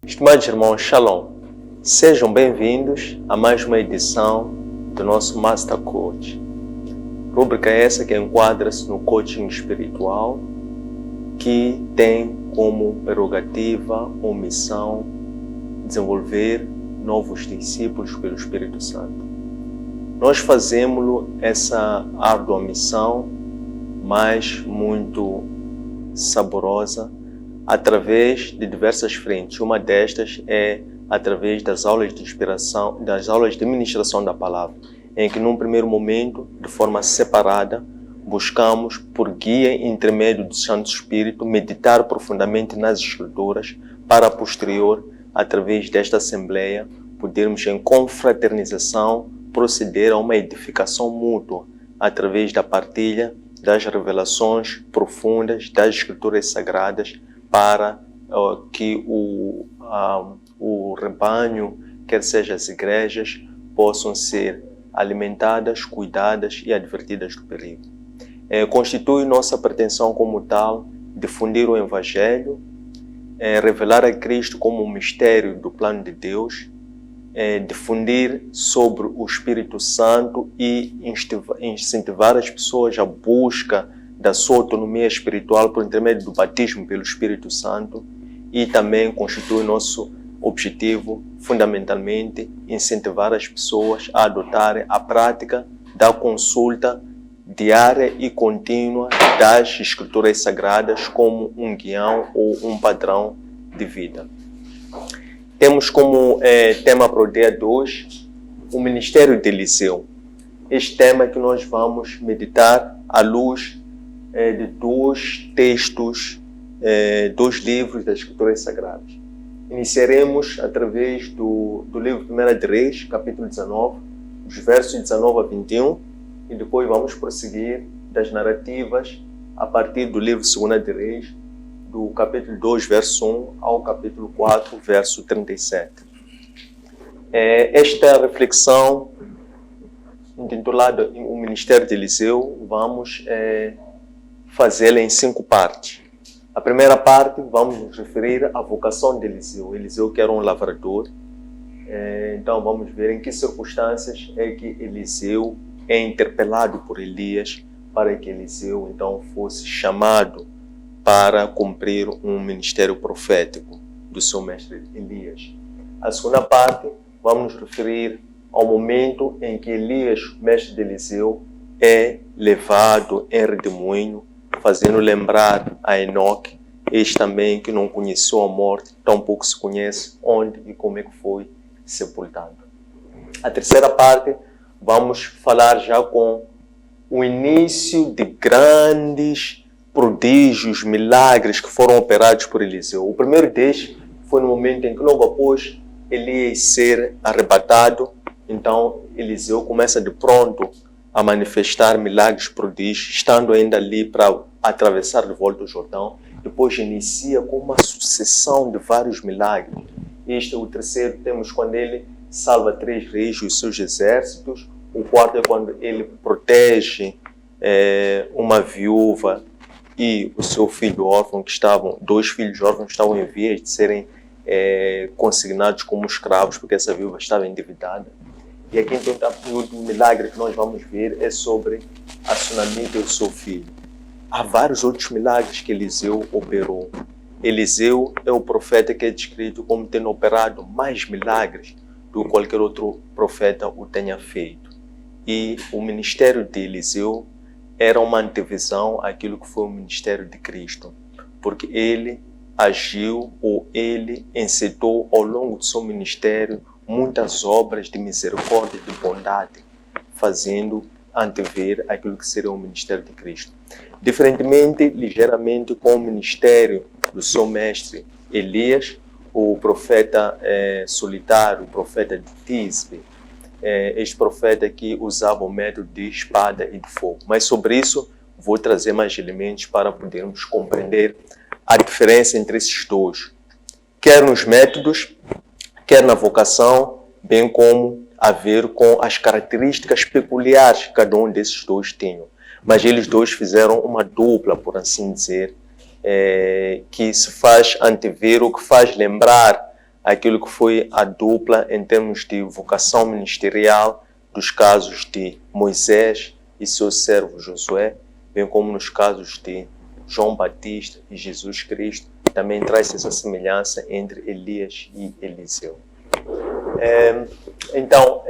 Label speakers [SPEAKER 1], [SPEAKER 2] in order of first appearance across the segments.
[SPEAKER 1] Estimados irmãos, Shalom. Sejam bem-vindos a mais uma edição do nosso Master Coach. Rúbrica essa que enquadra-se no coaching espiritual, que tem como prerrogativa ou missão desenvolver novos discípulos pelo Espírito Santo. Nós fazemos essa árdua missão, mas muito saborosa, através de diversas frentes. Uma destas é através das aulas de inspiração, das aulas de ministração da palavra, em que num primeiro momento, de forma separada, buscamos, por guia e intermédio do Santo Espírito, meditar profundamente nas Escrituras, para posterior, através desta assembleia, podermos em confraternização proceder a uma edificação mútua, através da partilha das revelações profundas das Escrituras Sagradas, para que o rebanho, quer seja as igrejas, possam ser alimentadas, cuidadas e advertidas do perigo. Constitui nossa pretensão como tal difundir o Evangelho, revelar a Cristo como um mistério do plano de Deus, difundir sobre o Espírito Santo e incentivar as pessoas à busca da sua autonomia espiritual por intermédio do batismo pelo Espírito Santo, e também constitui nosso objetivo, fundamentalmente, incentivar as pessoas a adotarem a prática da consulta diária e contínua das Escrituras Sagradas como um guião ou um padrão de vida. Temos como tema para o dia 2 o Ministério de Eliseu. Este tema que nós vamos meditar à luz de dois textos, dois livros das Escrituras Sagradas. Iniciaremos através do livro 1 de Reis, capítulo 19, os versos 19 a 21, e depois vamos prosseguir das narrativas a partir do livro 2 de Reis, do capítulo 2, verso 1 ao capítulo 4, verso 37. Esta reflexão, intitulada O Ministério de Eliseu, vamos fazê-la em 5 partes. A primeira parte, vamos nos referir à vocação de Eliseu. Eliseu que era um lavrador. Então vamos ver em que circunstâncias é que Eliseu é interpelado por Elias para que Eliseu então fosse chamado para cumprir um ministério profético do seu mestre Elias. A segunda parte, vamos nos referir ao momento em que Elias, mestre de Eliseu, é levado em redemoinho, fazendo lembrar a Enoque, este também que não conheceu a morte, tampouco se conhece onde e como é que foi sepultado. A terceira parte, vamos falar já com o início de grandes prodígios, milagres que foram operados por Eliseu. O primeiro deles foi no momento em que, logo após Elias ser arrebatado, então Eliseu começa de pronto a manifestar milagres, prodígios, estando ainda ali para atravessar de volta o Jordão. Depois inicia com uma sucessão de vários milagres. Este é o terceiro, temos quando ele salva 3 reis e os seus exércitos. O quarto é quando ele protege uma viúva e o seu filho órfão, que estavam, 2 filhos órfãos que estavam em vias de serem consignados como escravos, porque essa viúva estava endividada. E aqui então o último milagre que nós vamos ver é sobre a Sunamita e o seu filho. Há vários outros milagres que Eliseu operou. Eliseu é o profeta que é descrito como tendo operado mais milagres do que qualquer outro profeta o tenha feito. E o ministério de Eliseu era uma antevisão àquilo que foi o ministério de Cristo, porque ele agiu ou ele encetou ao longo do seu ministério muitas obras de misericórdia e de bondade, fazendo antever aquilo que seria o ministério de Cristo. Diferentemente, ligeiramente, com o ministério do seu mestre Elias, o profeta solitário, o profeta de Tisbe, este profeta que usava o método de espada e de fogo. Mas sobre isso, vou trazer mais elementos para podermos compreender a diferença entre esses dois. quer nos métodos, quer na vocação, bem como a ver com as características peculiares que cada um desses dois tinham. Mas eles dois fizeram uma dupla, por assim dizer, que se faz antever ou que faz lembrar aquilo que foi a dupla em termos de vocação ministerial dos casos de Moisés e seu servo Josué, bem como nos casos de João Batista e Jesus Cristo, também traz essa semelhança entre Elias e Eliseu. Então,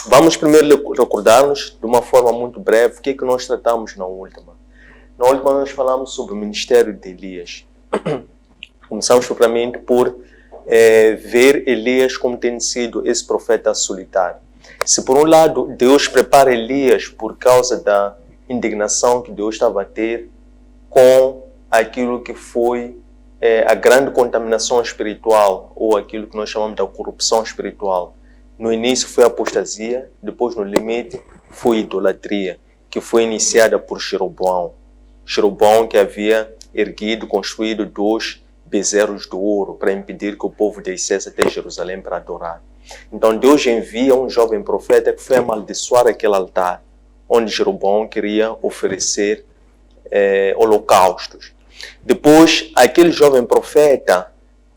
[SPEAKER 1] vamos primeiro recordar-nos de uma forma muito breve o que é que nós tratamos na última. Na última nós falamos sobre o ministério de Elias. Começamos propriamente por ver Elias como tendo sido esse profeta solitário. Se por um lado Deus prepara Elias por causa da indignação que Deus estava a ter com aquilo que foi a grande contaminação espiritual, ou aquilo que nós chamamos de corrupção espiritual. No início foi apostasia, depois no limite foi idolatria, que foi iniciada por Jeroboão. Jeroboão que havia erguido, construído 2 bezerros de ouro para impedir que o povo descesse até Jerusalém para adorar. Então Deus envia um jovem profeta que foi amaldiçoar aquele altar, onde Jeroboão queria oferecer holocaustos. Depois, aquele jovem profeta,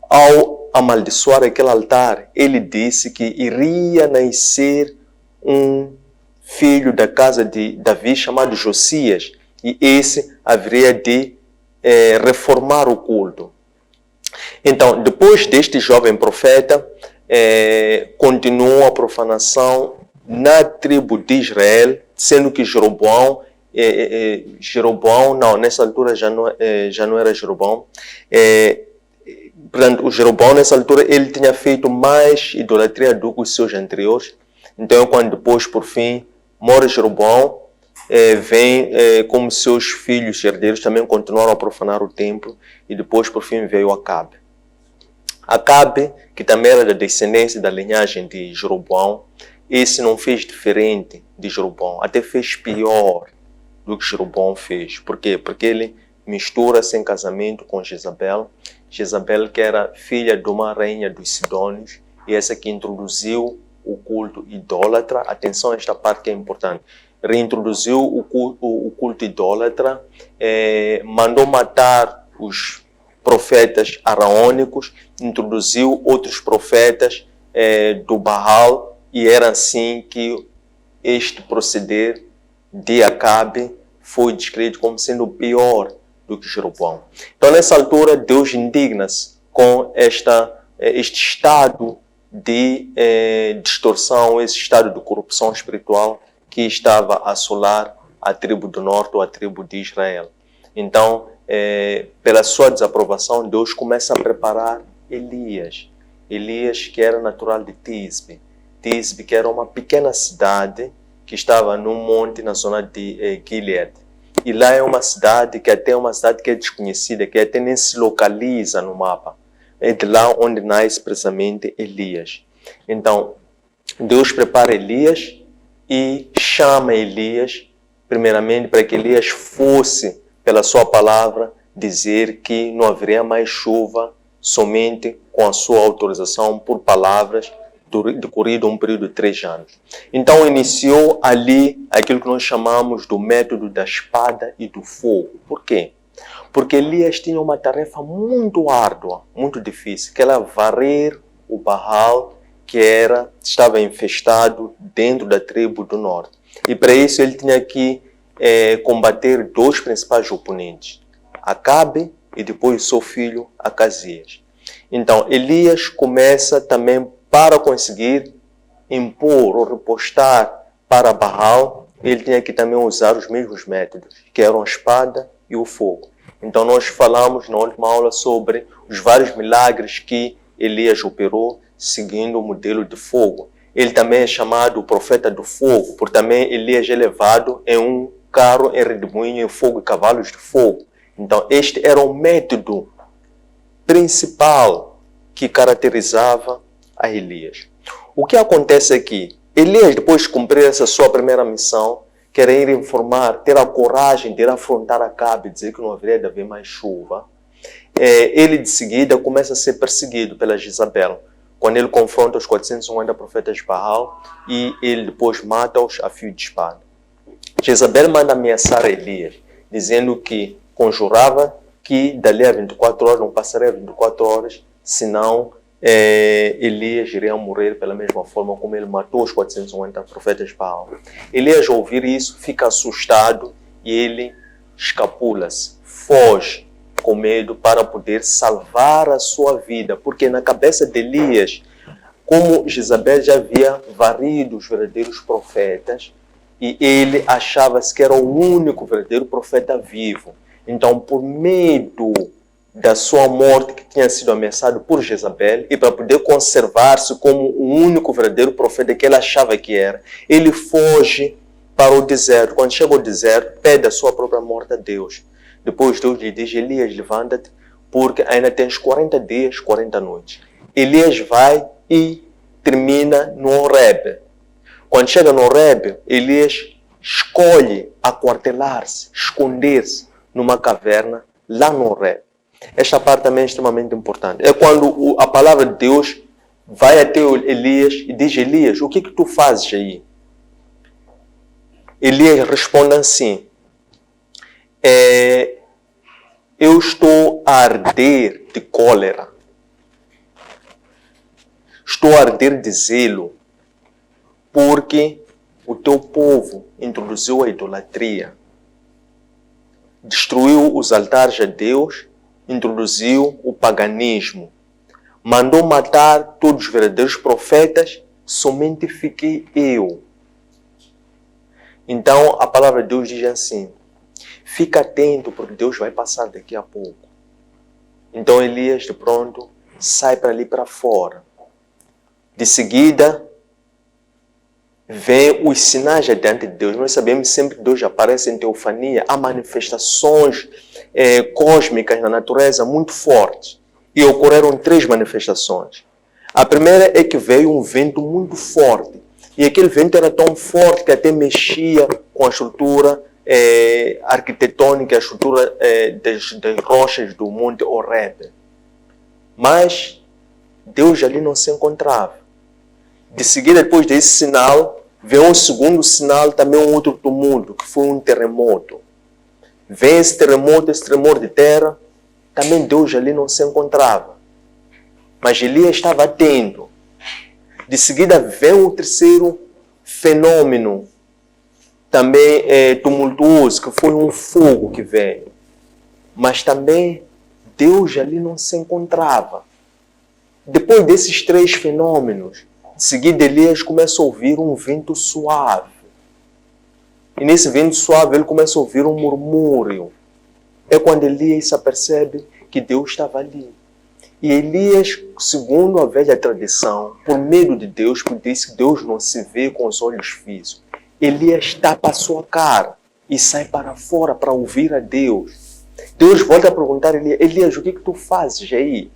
[SPEAKER 1] ao amaldiçoar aquele altar, ele disse que iria nascer um filho da casa de Davi chamado Josias, e esse haveria de reformar o culto. Então, depois deste jovem profeta, continuou a profanação na tribo de Israel, sendo que Jeroboão, não, nessa altura já não era Jeroboão. Portanto, o Jeroboão, nessa altura, ele tinha feito mais idolatria do que os seus anteriores. Então, quando depois, por fim, morre Jeroboão, vem como seus filhos herdeiros também continuaram a profanar o templo, e depois, por fim, veio Acabe. Acabe, que também era da descendência da linhagem de Jeroboão, esse não fez diferente de Jeroboão, até fez pior do que Jeroboão fez. Por quê? Porque ele mistura-se em casamento com Jezabel. Jezabel, que era filha de uma rainha dos Sidônios, e essa que introduziu o culto idólatra. Atenção a esta parte que é importante. Reintroduziu o culto idólatra, mandou matar os profetas araônicos, introduziu outros profetas do Baal, e era assim que este proceder de Acabe foi descrito como sendo pior do que Jeroboão. Então, nessa altura, Deus indigna-se com este estado de distorção, esse estado de corrupção espiritual que estava a assolar a tribo do norte ou a tribo de Israel. Então, pela sua desaprovação, Deus começa a preparar Elias. Elias, que era natural de Tisbe. Tisbe, que era uma pequena cidade que estava num monte na zona de Gilead. E lá é uma cidade que até é uma cidade que é desconhecida, que até nem se localiza no mapa. É de lá onde nasce precisamente Elias. Então, Deus prepara Elias e chama Elias, primeiramente, para que Elias fosse, pela sua palavra, dizer que não haveria mais chuva, somente com a sua autorização por palavras, decorrido um período de 3 anos. Então iniciou ali aquilo que nós chamamos do método da espada e do fogo. Por quê? Porque Elias tinha uma tarefa muito árdua, muito difícil, que era varrer o Baal que estava infestado dentro da tribo do norte. E para isso ele tinha que combater 2 principais oponentes, Acabe e depois seu filho Acasias. Então Elias começa também, para conseguir impor ou repostar para Baal, ele tinha que também usar os mesmos métodos, que eram a espada e o fogo. Então nós falamos na última aula sobre os vários milagres que Elias operou seguindo o modelo de fogo. Ele também é chamado o profeta do fogo, porque também Elias é levado em um carro em redemoinho em fogo e cavalos de fogo. Então este era o método principal que caracterizava a Elias. O que acontece aqui? Elias, depois de cumprir essa sua primeira missão, quer ir informar, ter a coragem de ir afrontar Acabe, dizer que não haveria de haver mais chuva. ele de seguida começa a ser perseguido pela Jezabel, quando ele confronta os 450 profetas de Baal e ele depois mata-os a fio de espada. Jezabel manda ameaçar Elias, dizendo que conjurava que dali a 24 horas, não passaria 24 horas, senão Elias iria morrer pela mesma forma como ele matou os 450 profetas de Baal. Elias, ao ouvir isso, fica assustado e ele escapula-se, foge com medo para poder salvar a sua vida, porque na cabeça de Elias, como Jezabel já havia varrido os verdadeiros profetas, e ele achava-se que era o único verdadeiro profeta vivo. Então, por medo da sua morte que tinha sido ameaçado por Jezabel, e para poder conservar-se como o único verdadeiro profeta que ele achava que era, ele foge para o deserto. Quando chega ao deserto, pede a sua própria morte a Deus. Depois Deus lhe diz: Elias, levanta-te, porque ainda tens 40 dias, 40 noites. Elias vai e termina no Horebe. Quando chega no Horebe, Elias escolhe aquartelar-se, esconder-se numa caverna lá no Horebe. Esta parte também é extremamente importante. É quando a palavra de Deus vai até Elias e diz: Elias, o que tu fazes aí? Elias responde assim: eu estou a arder de cólera. Estou a arder de zelo, porque o teu povo introduziu a idolatria, destruiu os altares a Deus, introduziu o paganismo, mandou matar todos os verdadeiros profetas, somente fiquei eu. Então a palavra de Deus diz assim: fica atento, porque Deus vai passar daqui a pouco. Então Elias, de pronto, sai para ali para fora. De seguida, vê os sinais diante de Deus. Nós sabemos sempre que Deus aparece em teofania. Há manifestações cósmicas na natureza muito fortes. E ocorreram 3 manifestações. A primeira é que veio um vento muito forte. E aquele vento era tão forte que até mexia com a estrutura arquitetônica, a estrutura das rochas do Monte Horebe. Mas Deus ali não se encontrava. De seguida, depois desse sinal, veio um segundo sinal, também um outro tumulto, que foi um terremoto. Vem esse terremoto, esse tremor de terra, também Deus ali não se encontrava. Mas Elias estava atento. De seguida, vem um terceiro fenômeno, também tumultuoso, que foi um fogo que veio. Mas também Deus ali não se encontrava. Depois desses 3 fenômenos, de seguida Elias começa a ouvir um vento suave. E nesse vento suave ele começa a ouvir um murmúrio. É quando Elias se apercebe que Deus estava ali. E Elias, segundo a velha tradição, por medo de Deus, porque diz que Deus não se vê com os olhos físicos, Elias tapa a sua cara e sai para fora para ouvir a Deus. Deus volta a perguntar a Elias: Elias, o que tu fazes aí?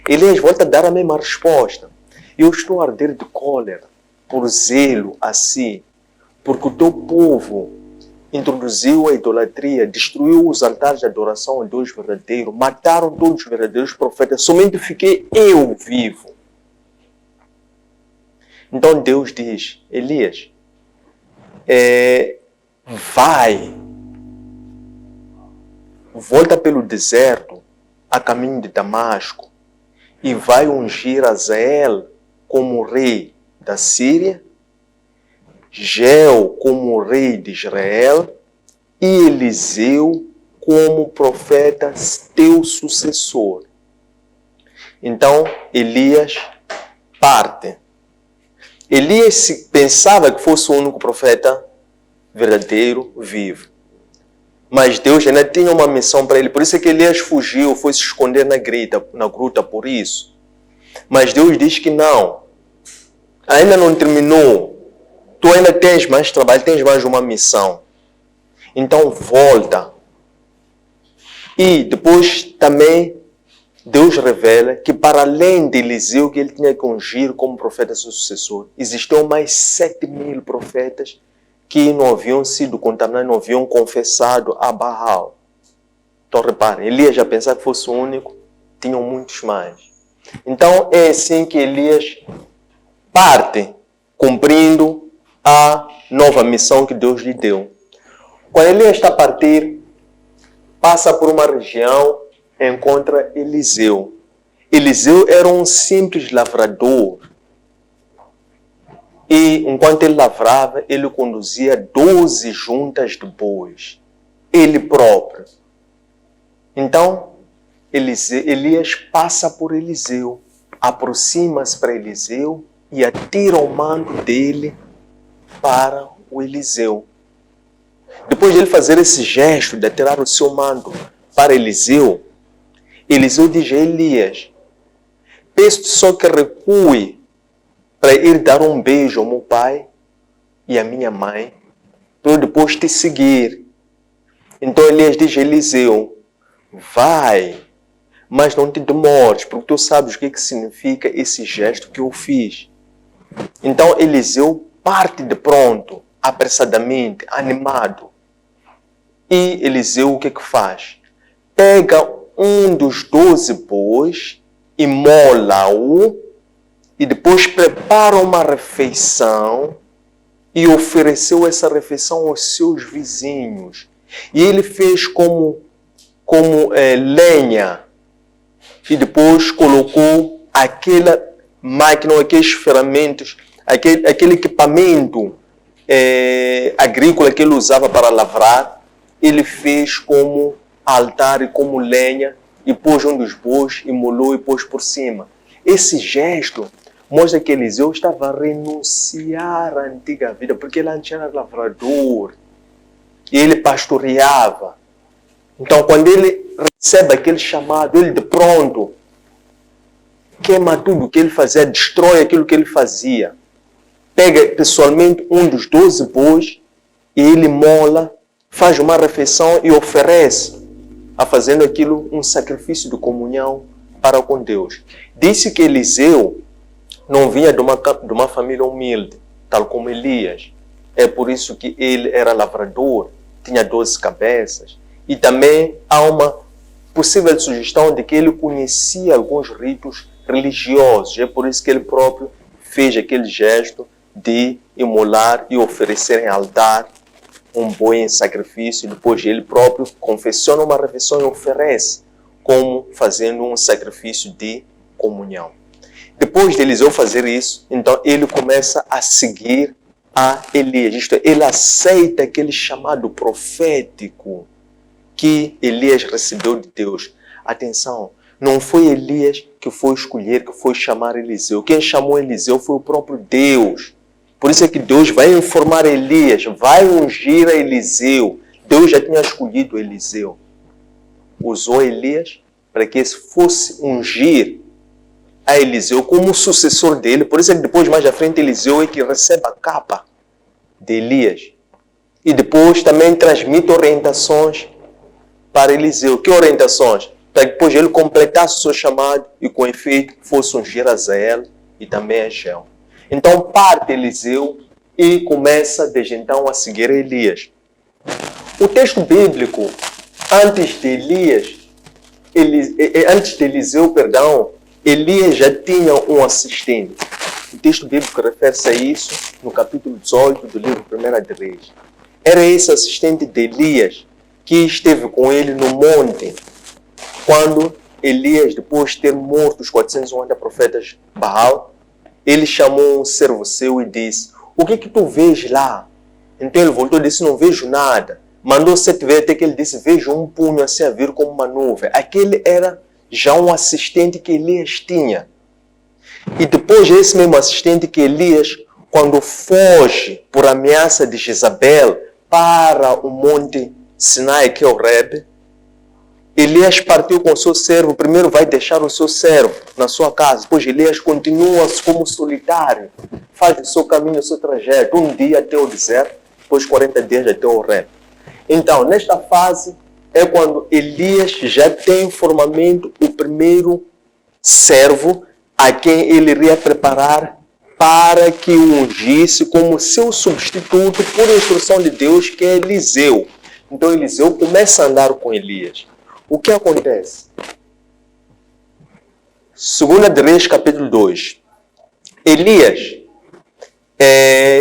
[SPEAKER 1] Elias volta a dar a mesma resposta: eu estou a arder de cólera, por zelo assim, porque o teu povo introduziu a idolatria, destruiu os altares de adoração ao Deus verdadeiro, mataram todos os verdadeiros profetas, somente fiquei eu vivo. Então Deus diz: Elias, vai, volta pelo deserto a caminho de Damasco e vai ungir Azael como rei da Síria, Jeu como rei de Israel e Eliseu como profeta teu sucessor. Então Elias parte. Elias pensava que fosse o único profeta verdadeiro, vivo. Mas Deus ainda tinha uma missão para ele. Por isso é que Elias fugiu, foi se esconder na gruta, por isso. Mas Deus diz que não. Ainda não terminou. Tu ainda tens mais trabalho, tens mais uma missão. Então volta. E depois também Deus revela que para além de Eliseu, que ele tinha que ungir como profeta seu sucessor, existiam mais 7.000 profetas que não haviam sido contaminados, não haviam confessado a Baal. Então reparem, Elias já pensava que fosse o único, tinham muitos mais. Então é assim que Elias parte, cumprindo a nova missão que Deus lhe deu. Quando Elias está a partir, passa por uma região, encontra Eliseu. Eliseu era um simples lavrador. E enquanto ele lavrava, ele conduzia 12 juntas de bois. Ele próprio. Então, Elias passa por Eliseu, aproxima-se para Eliseu e atira o manto dele para o Eliseu. Depois de ele fazer esse gesto de atirar o seu manto para Eliseu, Eliseu diz a Elias: peço só que recue para ir dar um beijo ao meu pai e à minha mãe, para eu depois te seguir. Então Elias diz a Eliseu: vai, mas não te demores, porque tu sabes o que significa esse gesto que eu fiz. Então Eliseu parte de pronto, apressadamente, animado. E Eliseu o que faz? Pega um dos 12 bois, imola-o e depois prepara uma refeição e ofereceu essa refeição aos seus vizinhos. E ele fez como lenha e depois colocou aquela máquina, aqueles ferramentas, aquele equipamento agrícola que ele usava para lavrar, ele fez como altar e como lenha e pôs um dos bois, imolou e pôs por cima. Esse gesto mostra que Eliseu estava a renunciar à antiga vida, porque ele antes era lavrador e ele pastoreava. Então, quando ele recebe aquele chamado, ele de pronto queima tudo o que ele fazia, destrói aquilo que ele fazia. Pega pessoalmente um dos 12 bois e ele mola, faz uma refeição e oferece, fazendo aquilo um sacrifício de comunhão para com Deus. Disse que Eliseu não vinha de uma família humilde, tal como Elias. É por isso que ele era lavrador, tinha 12 cabeças. E também há uma possível sugestão de que ele conhecia alguns ritos religiosos. É por isso que ele próprio fez aquele gesto de imolar e oferecer em altar um boi em sacrifício. E depois ele próprio confessiona uma refeição e oferece como fazendo um sacrifício de comunhão. Depois de Eliseu fazer isso, então ele começa a seguir a Elias. Isto é, ele aceita aquele chamado profético que Elias recebeu de Deus. Atenção, não foi Elias que foi escolher, que foi chamar Eliseu. Quem chamou Eliseu foi o próprio Deus. Por isso é que Deus vai informar Elias, vai ungir a Eliseu. Deus já tinha escolhido Eliseu. Usou Elias para que fosse ungir a Eliseu como sucessor dele. Por isso é que depois, mais à frente, Eliseu é que recebe a capa de Elias. E depois também transmite orientações para Eliseu. Que orientações? Para que depois ele completasse o seu chamado e com efeito fosse ungir a Azael e também a Geu. Então parte Eliseu e começa desde então a seguir Elias. O texto bíblico, antes de Eliseu, Elias já tinha um assistente. O texto bíblico refere-se a isso no capítulo 18 do livro 1 de Reis. Era esse assistente de Elias que esteve com ele no monte, quando Elias, depois de ter morto os 450 profetas Baal, ele chamou um servo seu e disse: o que tu vês lá? Então ele voltou e disse: não vejo nada. Mandou 7 vezes até que ele disse: vejo um punho assim a vir como uma nuvem. Aquele era já um assistente que Elias tinha. E depois esse mesmo assistente que Elias, quando foge por ameaça de Jezabel para o monte Sinai, que é o Horeb, Elias partiu com o seu servo. Primeiro vai deixar o seu servo na sua casa. Depois Elias continua como solitário. Faz o seu caminho, o seu trajeto. Um dia até o deserto, depois 40 dias até o Horeb. Então, nesta fase, é quando Elias já tem formalmente o primeiro servo a quem ele iria preparar para que o ungisse como seu substituto por instrução de Deus, que é Eliseu. Então Eliseu começa a andar com Elias. O que acontece? 2 de Reis, capítulo 2. Elias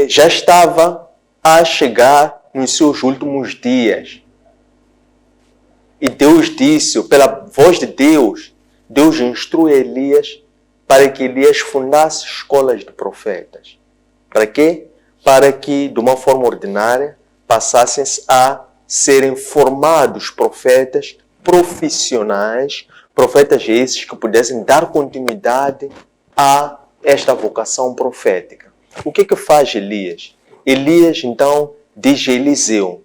[SPEAKER 1] já estava a chegar nos seus últimos dias. E Deus disse, pela voz de Deus, Deus instrui Elias para que Elias fundasse escolas de profetas. Para quê? Para que, de uma forma ordinária, passassem a serem formados profetas profissionais, profetas esses que pudessem dar continuidade a esta vocação profética. O que faz Elias? Elias, então, diz a Eliseu,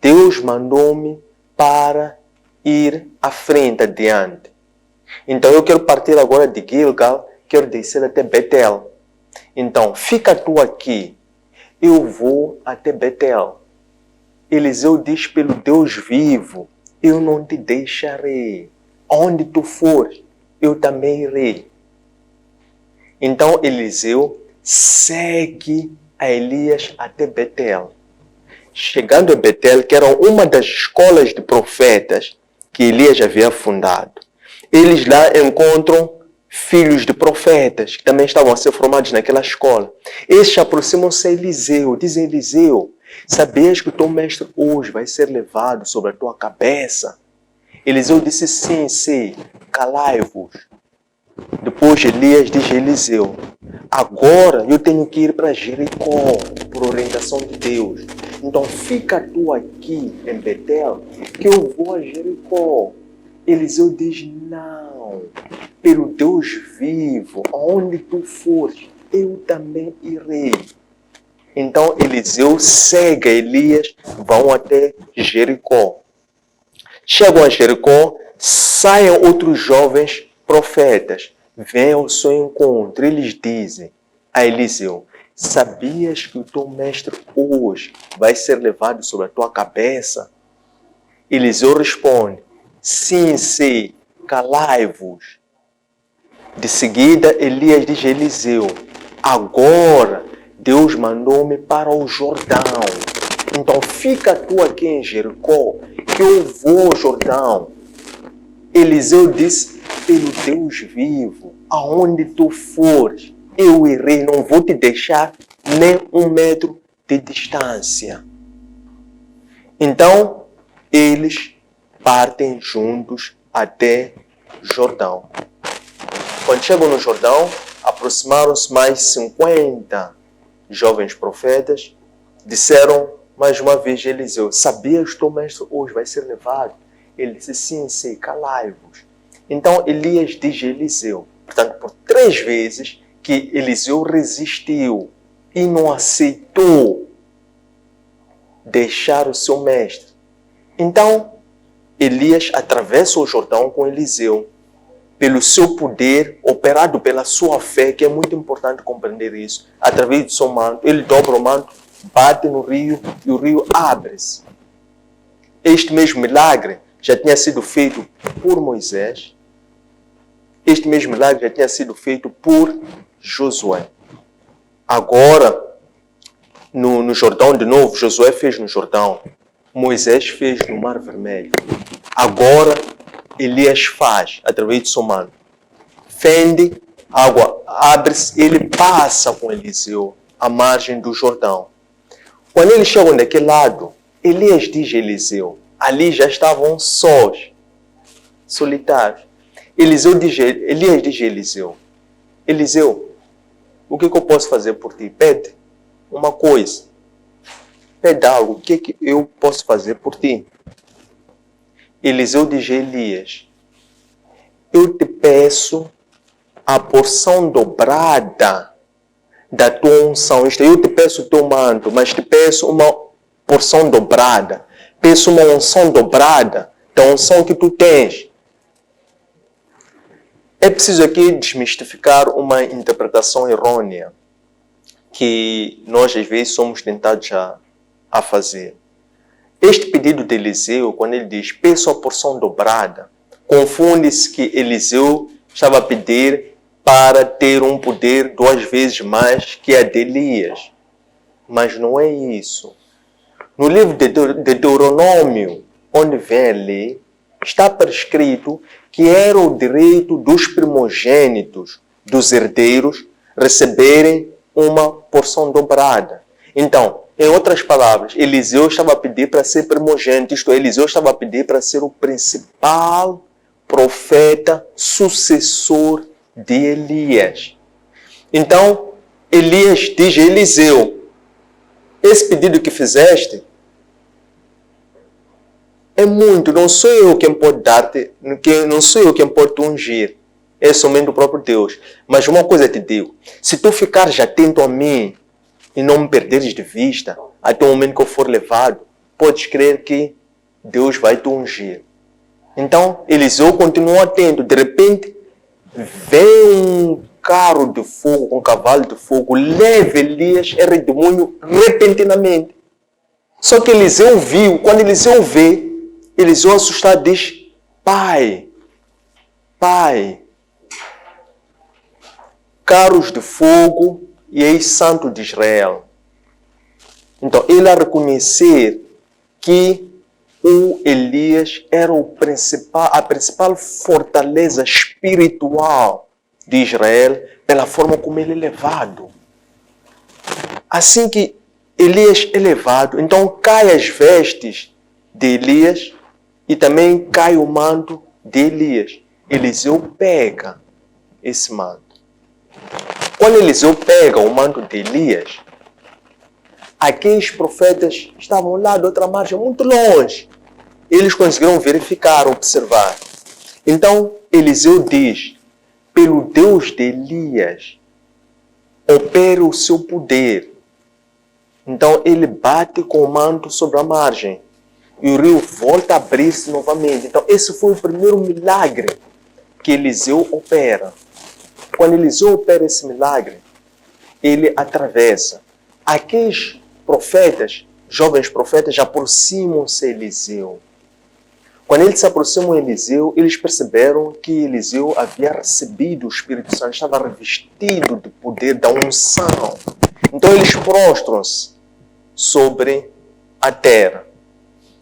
[SPEAKER 1] Deus mandou-me para ir à frente, adiante. Então eu quero partir agora de Gilgal, quero descer até Betel. Então, fica tu aqui, eu vou até Betel. Eliseu diz, pelo Deus vivo, eu não te deixarei. Onde tu fores, eu também irei. Então Eliseu segue a Elias até Betel. Chegando a Betel, que era uma das escolas de profetas que Elias havia fundado, eles lá encontram filhos de profetas que também estavam a ser formados naquela escola. Estes aproximam-se a Eliseu, dizem, Eliseu, sabias que o teu mestre hoje vai ser levado sobre a tua cabeça? Eliseu disse, sim, sei, calai-vos. Depois Elias diz a Eliseu, agora eu tenho que ir para Jericó, por orientação de Deus. Então fica tu aqui em Betel, que eu vou a Jericó. Eliseu diz, não, pelo Deus vivo, aonde tu fores, eu também irei. Então Eliseu segue Elias, vão até Jericó. Chegam a Jericó, saem outros jovens profetas, vêm ao seu encontro, eles dizem a Eliseu, sabias que o teu mestre hoje vai ser levado sobre a tua cabeça? Eliseu responde, sim, sei, calai-vos. De seguida, Elias diz a Eliseu, agora Deus mandou-me para o Jordão. Então fica tu aqui em Jericó, que eu vou ao Jordão. Eliseu disse, pelo Deus vivo, aonde tu fores, eu irei, não vou te deixar nem 1 metro de distância. Então, eles partem juntos até Jordão. Quando chegam no Jordão, aproximaram-se mais 50 jovens profetas, disseram mais uma vez a Eliseu, sabias que teu mestre hoje vai ser levado? Ele disse, sim, sei, calai-vos. Então Elias diz a Eliseu, portanto, por 3 vezes que Eliseu resistiu e não aceitou deixar o seu mestre. Então, Elias atravessa o Jordão com Eliseu, pelo seu poder, operado pela sua fé, que é muito importante compreender isso, através do seu manto, ele dobra o manto, bate no rio e o rio abre-se. Este mesmo milagre já tinha sido feito por Moisés, este mesmo milagre já tinha sido feito por Josué. Agora, no Jordão de novo, Josué fez no Jordão, Moisés fez no Mar Vermelho. Agora, Elias faz, através de seu manto. Fende, a água abre-se, ele passa com Eliseu à margem do Jordão. Quando eles chegam daquele lado, Elias diz a Eliseu, ali já estavam sós, solitários. Elias diz a Eliseu, Eliseu, o que eu posso fazer por ti? Pede uma coisa. Pede algo, o que eu posso fazer por ti? Eliseu diz a Elias, eu te peço a porção dobrada da tua unção. Isto é, eu te peço o teu manto, mas te peço uma porção dobrada. Peço uma unção dobrada da unção que tu tens. É preciso aqui desmistificar uma interpretação errônea que nós às vezes somos tentados a fazer. Este pedido de Eliseu, quando ele diz, peço a porção dobrada, confunde-se que Eliseu estava a pedir para ter um poder 2 vezes mais que a de Elias. Mas não é isso. No livro de Deuteronômio, onde vem a lei, está prescrito que era o direito dos primogênitos, dos herdeiros, receberem uma porção dobrada. Então, em outras palavras, Eliseu estava a pedir para ser primogênito, isto é, Eliseu estava a pedir para ser o principal profeta sucessor de Elias. Então, Elias diz a Eliseu: esse pedido que fizeste é muito, não sou eu quem pode dar-te, não sou eu quem pode te ungir, é somente o próprio Deus. Mas uma coisa te digo, se tu ficares atento a mim e não me perderes de vista, até o momento que eu for levado, podes crer que Deus vai te ungir. Então, Eliseu continuou atento. De repente, vem um carro de fogo, com um cavalo de fogo, leva Elias e redemoinho repentinamente. Só que Eliseu viu, quando Eliseu vê, Eliseu assustado diz: Pai, carros de fogo e ex-santo de Israel. Então, ele a reconhecer que o Elias era a principal fortaleza espiritual de Israel pela forma como ele é levado. Assim que Elias é levado, então cai as vestes de Elias e também cai o manto de Elias. Eliseu pega esse manto. Quando Eliseu pega o manto de Elias, aqueles profetas estavam lá de outra margem, muito longe. Eles conseguiram verificar, observar. Então, Eliseu diz: pelo Deus de Elias, opera o seu poder. Então, ele bate com o manto sobre a margem. E o rio volta a abrir-se novamente. Então, esse foi o primeiro milagre que Eliseu opera. Quando Eliseu opera esse milagre, ele atravessa. Aqueles profetas, jovens profetas, aproximam-se a Eliseu. Quando eles se aproximam a Eliseu, eles perceberam que Eliseu havia recebido o Espírito Santo, estava revestido do poder da unção. Então eles prostram-se sobre a terra,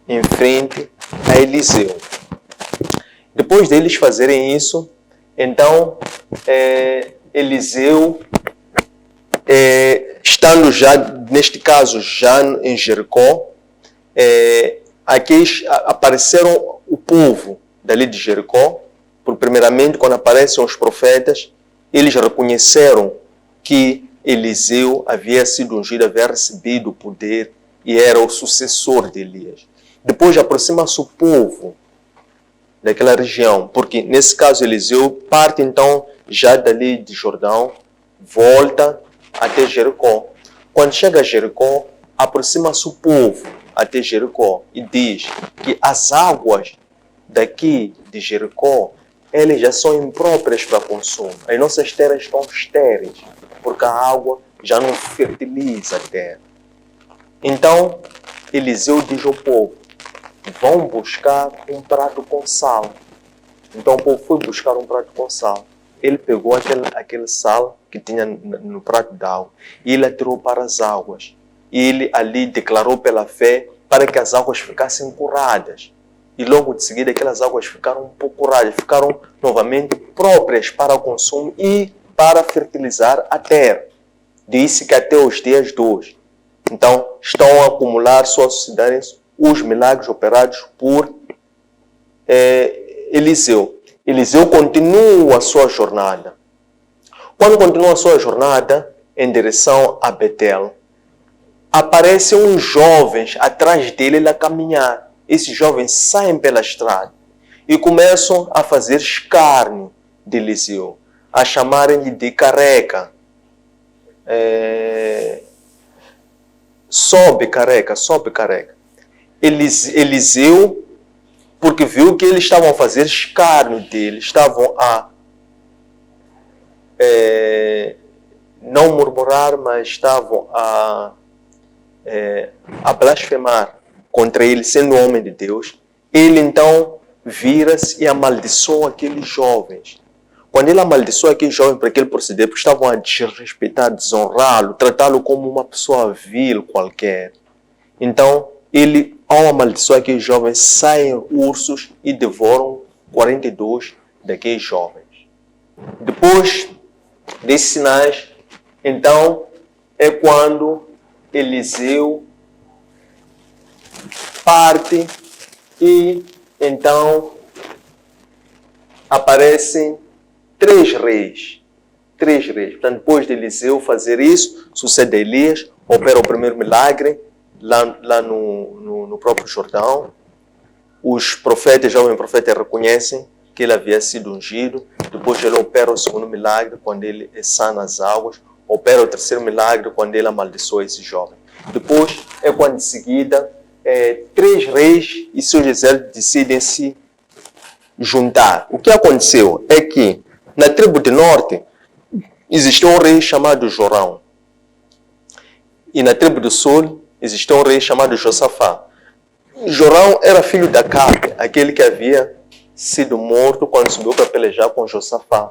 [SPEAKER 1] em frente a Eliseu. Depois deles fazerem isso, então Eliseu, estando já, neste caso, já em Jericó, aqui apareceram o povo dali de Jericó, porque primeiramente quando aparecem os profetas, eles reconheceram que Eliseu havia sido ungido, havia recebido o poder e era o sucessor de Elias. Depois aproxima-se o povo daquela região, porque nesse caso Eliseu parte então já dali de Jordão, volta até Jericó. Quando chega a Jericó, aproxima-se o povo até Jericó e diz que as águas daqui de Jericó, elas já são impróprias para consumo. As nossas terras estão estéreis, porque a água já não fertiliza a terra. Então, Eliseu diz ao povo: vão buscar um prato com sal. Então o povo foi buscar um prato com sal. Ele pegou aquele sal que tinha no prato d'água e ele atirou para as águas. E ele ali declarou pela fé para que as águas ficassem curadas. E logo de seguida aquelas águas ficaram um pouco curadas, ficaram novamente próprias para o consumo e para fertilizar a terra. Disse que até os dias de hoje. Então estão a acumular suas sociedades os milagres operados por Eliseu. Eliseu continua a sua jornada. Quando continua a sua jornada em direção a Betel, aparecem uns jovens atrás dele a caminhar. Esses jovens saem pela estrada e começam a fazer escárnio de Eliseu, a chamarem-lhe de careca. Sobe careca. Eliseu, porque viu que eles estavam a fazer escárnio dele, estavam a não murmurar, mas estavam a blasfemar contra ele, sendo homem de Deus. Ele então vira-se e amaldiçoa aqueles jovens. Quando ele amaldiçoa aqueles jovens para aquele proceder, porque estavam a desrespeitar, desonrá-lo, tratá-lo como uma pessoa vil qualquer. Então ele ao amaldiçoar aqueles jovens, saem ursos e devoram 42 daqueles jovens. Depois desses sinais, então, é quando Eliseu parte e então aparecem 3 reis. 3 reis. Portanto, depois de Eliseu fazer isso, sucede Elias, opera o primeiro milagre lá no próprio Jordão. Os profetas, jovens profetas, reconhecem que ele havia sido ungido. Depois ele opera o segundo milagre, quando ele sana as águas. Opera o terceiro milagre, quando ele amaldiçoa esse jovem. Depois é quando, em seguida, 3 reis e seus exércitos decidem se juntar. O que aconteceu é que, na tribo do norte, existia um rei chamado Jorão. E na tribo do sul, existia um rei chamado Josafá. Jorão era filho de Acabe, aquele que havia sido morto quando subiu para pelejar com Josafá.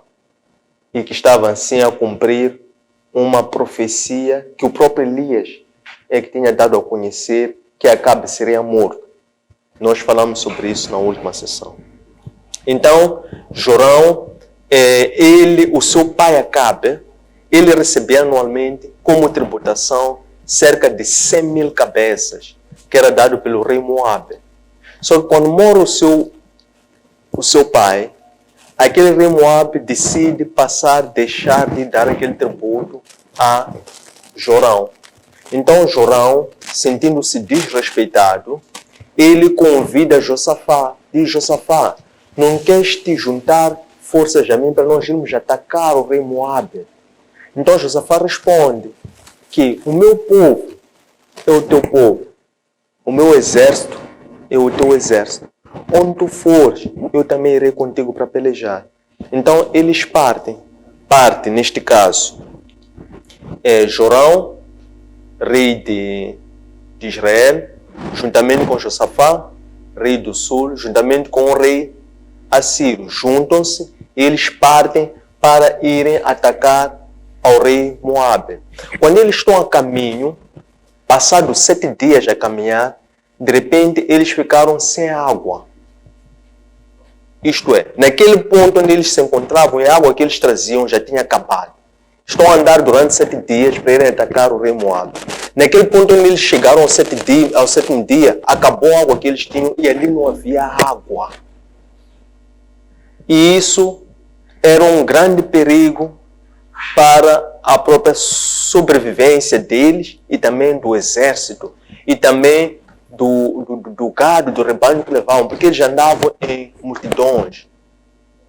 [SPEAKER 1] E que estava assim a cumprir uma profecia que o próprio Elias é que tinha dado a conhecer que Acabe seria morto. Nós falamos sobre isso na última sessão. Então, Jorão, o seu pai Acabe, ele recebia anualmente como tributação cerca de 100 mil cabeças, que era dado pelo rei Moabe. Só que quando morre o seu pai, aquele rei Moabe decide deixar de dar aquele tributo a Jorão. Então Jorão, sentindo-se desrespeitado, ele convida Josafá. Diz: Josafá, não queres te juntar forças a mim para nós irmos atacar o rei Moabe? Então Josafá responde que o meu povo é o teu povo, o meu exército é o teu exército. Onde tu fores, eu também irei contigo para pelejar. Então eles partem. Parte, neste caso, Jorão, rei de Israel, juntamente com Josafá, rei do sul, juntamente com o rei Assírio. Juntam-se e eles partem para irem atacar ao rei Moabe. Quando eles estão a caminho, passados 7 dias a caminhar, de repente eles ficaram sem água. Isto é, naquele ponto onde eles se encontravam, a água que eles traziam já tinha acabado. Estão a andar durante 7 dias para irem atacar o rei Moabe. Naquele ponto onde eles chegaram ao 7º dia, acabou a água que eles tinham e ali não havia água. E isso era um grande perigo para a própria sobrevivência deles e também do exército e também do gado, do rebanho que levavam, porque eles andavam em multidões,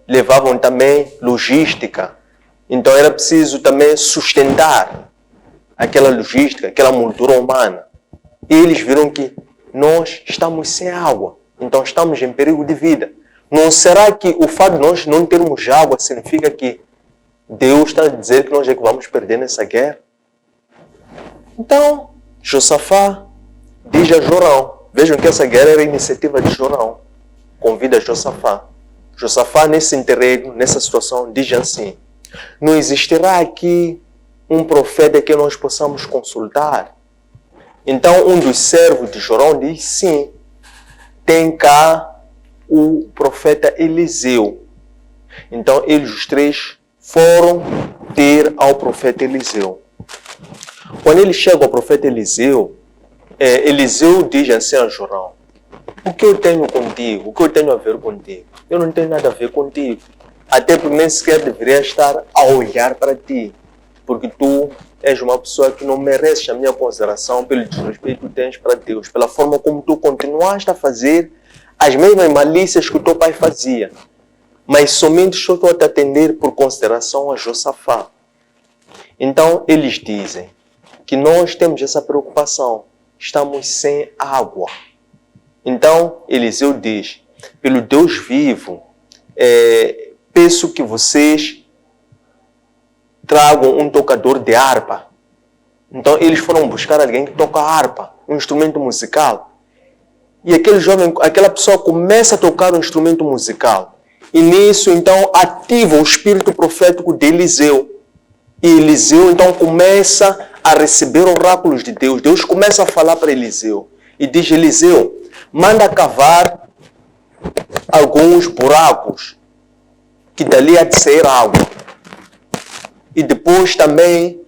[SPEAKER 1] levavam também logística, então era preciso também sustentar aquela logística, aquela moldura humana. E eles viram que nós estamos sem água, então estamos em perigo de vida. Não será que o fato de nós não termos água significa que Deus está a dizer que nós é que vamos perder nessa guerra? Então, Josafá diz a Jorão, vejam que essa guerra era a iniciativa de Jorão, convida Josafá. Josafá, nesse interregno, nessa situação, diz assim: não existirá aqui um profeta que nós possamos consultar? Então, um dos servos de Jorão diz: sim, tem cá o profeta Eliseu. Então, eles os 3 foram ter ao profeta Eliseu. Quando eles chegam ao profeta Eliseu, Eliseu diz assim a Jorão: o que eu tenho contigo? O que eu tenho a ver contigo? Eu não tenho nada a ver contigo. Até porque nem sequer deveria estar a olhar para ti. Porque tu és uma pessoa que não merece a minha consideração pelo desrespeito que tens para Deus. Pela forma como tu continuaste a fazer as mesmas malícias que o teu pai fazia. Mas somente estou a te atender por consideração a Josafá. Então eles dizem que nós temos essa preocupação. Estamos sem água. Então Eliseu diz: pelo Deus vivo, peço que vocês tragam um tocador de harpa. Então eles foram buscar alguém que toca harpa, um instrumento musical. E aquele jovem, aquela pessoa começa a tocar um instrumento musical. E nisso, então, ativa o espírito profético de Eliseu. E Eliseu, então, começa a receber oráculos de Deus. Deus começa a falar para Eliseu. E diz: Eliseu, manda cavar alguns buracos, que dali há de sair água. E depois também,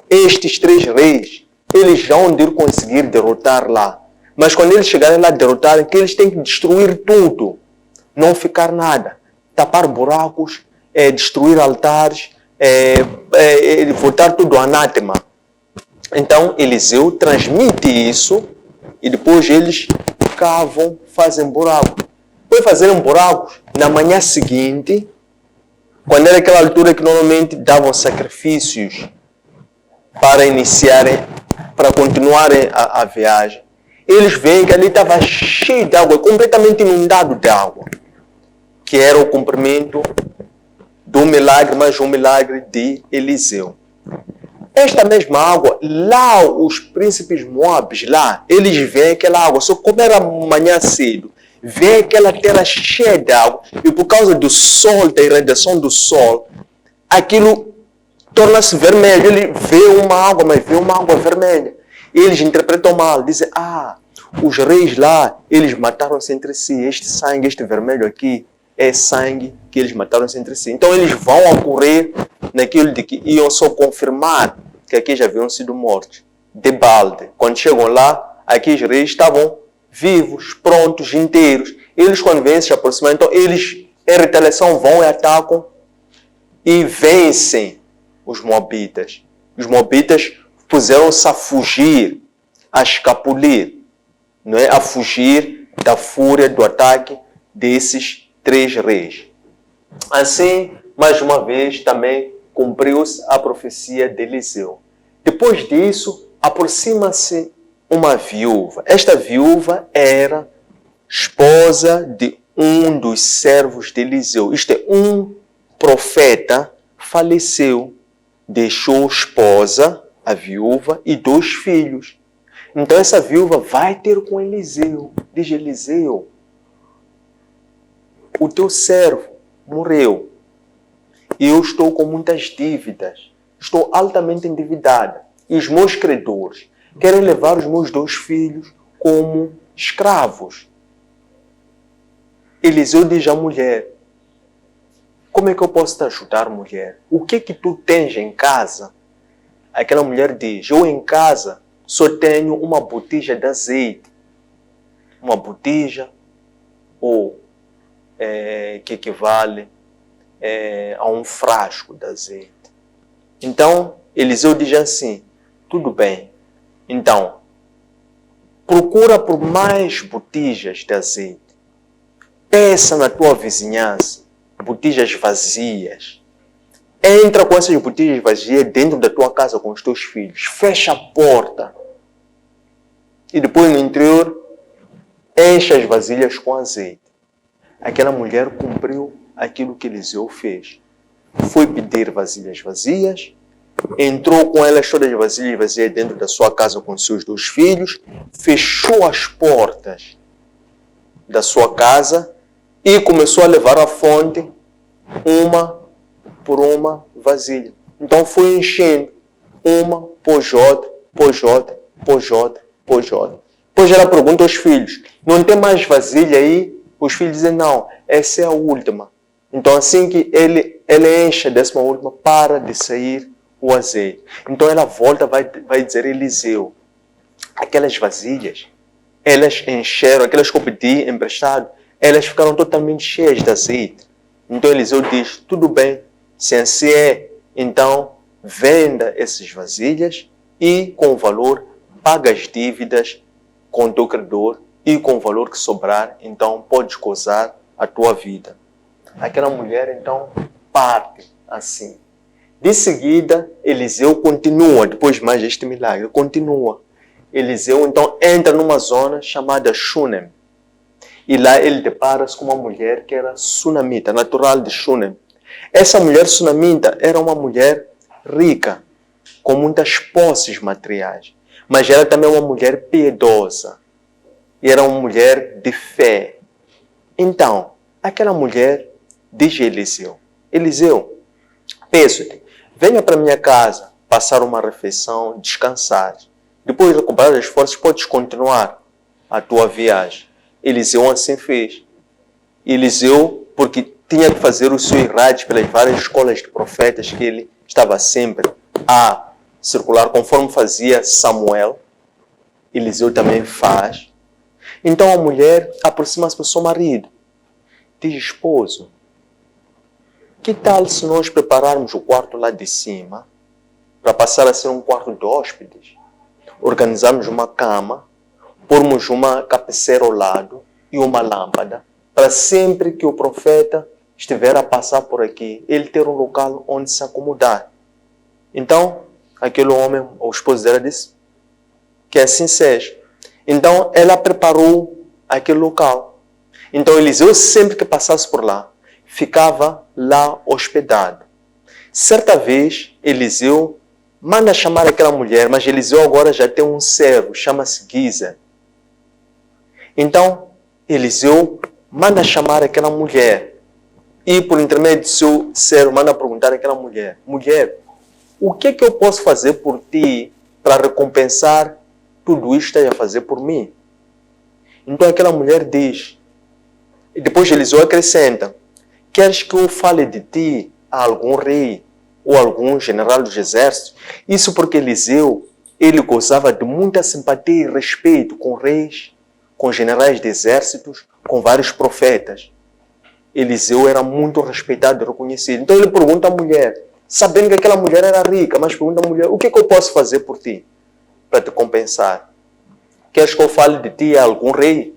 [SPEAKER 1] estes 3 reis, eles vão conseguir derrotar lá. Mas quando eles chegarem lá derrotarem, que eles têm que destruir tudo. Não ficar nada. Tapar buracos, destruir altares, botar tudo anátema. Então Eliseu transmite isso e depois eles cavam, fazem buraco. Depois de fazerem buracos, na manhã seguinte, quando era aquela altura que normalmente davam sacrifícios para iniciarem, para continuarem a viagem, eles veem que ali estava cheio de água, completamente inundado de água, que era o cumprimento do milagre, mais um milagre de Eliseu. Esta mesma água, lá os príncipes moabis, lá, eles veem aquela água, só como era manhã cedo, vê aquela terra cheia de água, e por causa do sol, da irradiação do sol, aquilo torna-se vermelho. Ele vê uma água, mas vê uma água vermelha. Eles interpretam mal, dizem, os reis lá, eles mataram-se entre si, este sangue, este vermelho aqui, é sangue que eles mataram-se entre si. Então eles vão a correr naquilo de que iam só confirmar que aqui já haviam sido mortos, de balde. Quando chegam lá, aqui os reis estavam vivos, prontos, inteiros. Eles quando vêm se aproximar, então eles, em retaliação, vão e atacam e vencem os moabitas. Os moabitas puseram-se a fugir, a escapulir, não é? A fugir da fúria, do ataque desses 3 reis. Assim, mais uma vez, também cumpriu-se a profecia de Eliseu. Depois disso, aproxima-se uma viúva. Esta viúva era esposa de um dos servos de Eliseu. Isto é, um profeta faleceu, deixou esposa, a viúva, e 2 filhos. Então essa viúva vai ter com Eliseu. Diz Eliseu, o teu servo morreu e eu estou com muitas dívidas. Estou altamente endividada. E os meus credores querem levar os meus 2 filhos como escravos. Eliseu diz à mulher, como é que eu posso te ajudar, mulher? O que tu tens em casa? Aquela mulher diz, eu em casa só tenho uma botija de azeite. Uma botija, ou que equivale a um frasco de azeite. Então, Eliseu diz assim, tudo bem, então, procura por mais botijas de azeite. Peça na tua vizinhança botijas vazias. Entra com essas botijas vazias dentro da tua casa com os teus filhos. Fecha a porta. E depois no interior, enche as vasilhas com azeite. Aquela mulher cumpriu aquilo que Eliseu fez. Foi pedir vasilhas vazias, entrou com elas todas as vasilhas vazias dentro da sua casa com seus 2 filhos, fechou as portas da sua casa e começou a levar à fonte uma por uma vasilha. Então foi enchendo uma, pôs outra, pôs outra, pôs outra, pôs outra. Depois ela pergunta aos filhos, não tem mais vasilha aí? Os filhos dizem, não, essa é a última. Então assim que ele enche a 10ª última, para de sair o azeite. Então ela volta, vai dizer a Eliseu, aquelas vasilhas, elas encheram, aquelas que eu pedi emprestado, elas ficaram totalmente cheias de azeite. Então Eliseu diz, tudo bem, se assim é, então venda essas vasilhas e com o valor paga as dívidas com o teu credor e com o valor que sobrar, então podes gozar a tua vida. Aquela mulher então parte assim. De seguida, Eliseu continua, depois mais deste milagre, continua. Eliseu então entra numa zona chamada Shunem. E lá ele depara-se com uma mulher que era sunamita, natural de Shunem. Essa mulher sunamita era uma mulher rica, com muitas posses materiais. Mas era também uma mulher piedosa. E era uma mulher de fé. Então, aquela mulher diz a Eliseu, Eliseu, peço-te, venha para minha casa, passar uma refeição, descansar. Depois de recuperar as forças, podes continuar. a tua viagem. Eliseu assim fez. Eliseu, porque tinha que fazer o seu irrade pelas várias escolas de profetas que ele estava sempre a circular, conforme fazia Samuel, Eliseu também faz. Então a mulher aproxima-se do seu marido, diz: esposo, que tal se nós prepararmos o quarto lá de cima para passar a ser um quarto de hóspedes? Organizarmos uma cama, pormos uma cabeceira ao lado e uma lâmpada, para sempre que o profeta estiver a passar por aqui, ele ter um local onde se acomodar. Então, aquele homem, o esposo dela, disse que assim seja. Então, ela preparou aquele local. Então, Eliseu, sempre que passasse por lá, ficava lá hospedado. Certa vez, Eliseu manda chamar aquela mulher, mas Eliseu agora já tem um servo, chama-se Giza. Então, Eliseu manda chamar aquela mulher e, por intermédio do seu servo, manda perguntar àquela mulher: mulher, o que é que eu posso fazer por ti para recompensar tudo isto que estás a fazer por mim? Então aquela mulher diz, e depois Eliseu acrescenta: queres que eu fale de ti a algum rei ou algum general dos exércitos? Isso porque Eliseu, ele gozava de muita simpatia e respeito com reis, com generais de exércitos, com vários profetas. Eliseu era muito respeitado e reconhecido. Então ele pergunta à mulher, sabendo que aquela mulher era rica, mas pergunta à mulher: o que é que eu posso fazer por ti para te compensar? Queres que eu fale de ti a algum rei?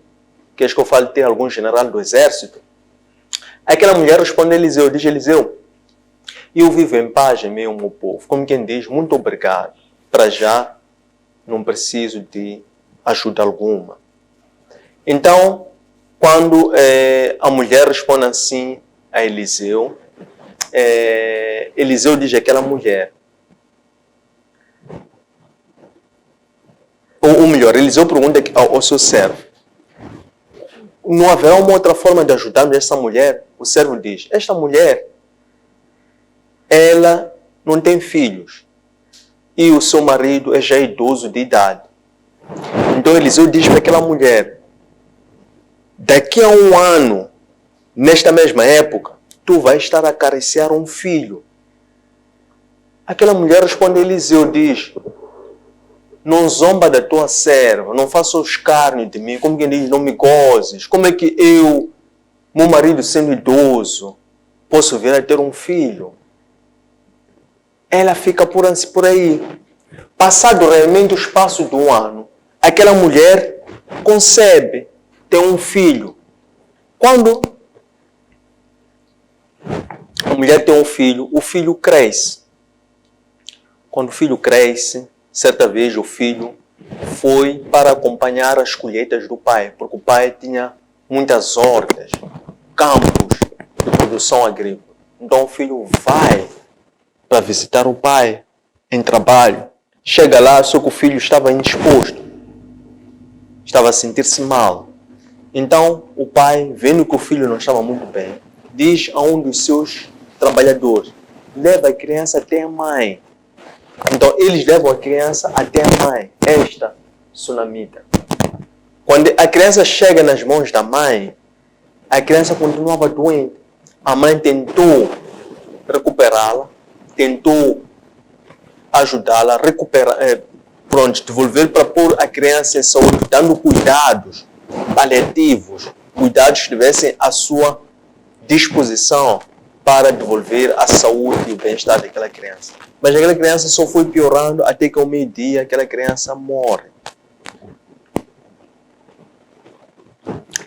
[SPEAKER 1] Queres que eu fale de ti a algum general do exército? Aquela mulher responde a Eliseu, diz: Eliseu, eu vivo em paz em meio ao meu povo. Como quem diz, muito obrigado. Para já, não preciso de ajuda alguma. Então, quando a mulher responde assim a Eliseu, Eliseu diz àquela mulher, ou melhor, Eliseu pergunta ao seu servo: não haverá uma outra forma de ajudarmos essa mulher? O servo diz: esta mulher, ela não tem filhos e o seu marido é já idoso de idade. Então Eliseu diz para aquela mulher: daqui a um ano, nesta mesma época, tu vais estar a acariciar um filho. Aquela mulher responde a Eliseu, diz: não zomba da tua serva, não faça escárnio de mim, como quem diz, não me gozes. Como é que eu, meu marido sendo idoso, posso vir a ter um filho? Ela fica por aí. Passado realmente o espaço de um ano, aquela mulher concebe, tem um filho. Quando a mulher tem um filho, o filho cresce. Quando o filho cresce, certa vez o filho foi para acompanhar as colheitas do pai, porque o pai tinha muitas hortas, campos de produção agrícola. Então o filho vai para visitar o pai em trabalho. Chega lá, só que o filho estava indisposto, estava a sentir-se mal. Então o pai, vendo que o filho não estava muito bem, diz a um dos seus trabalhadores: leva a criança até a mãe. Então eles levam a criança até a mãe, esta sunamita. Quando a criança chega nas mãos da mãe, a criança continuava doente. A mãe tentou recuperá-la, tentou ajudá-la a recuperar, devolver para pôr a criança em saúde, dando cuidados paliativos, cuidados que estivessem à sua disposição para devolver a saúde e o bem-estar daquela criança. Mas aquela criança só foi piorando até que ao meio-dia aquela criança morre.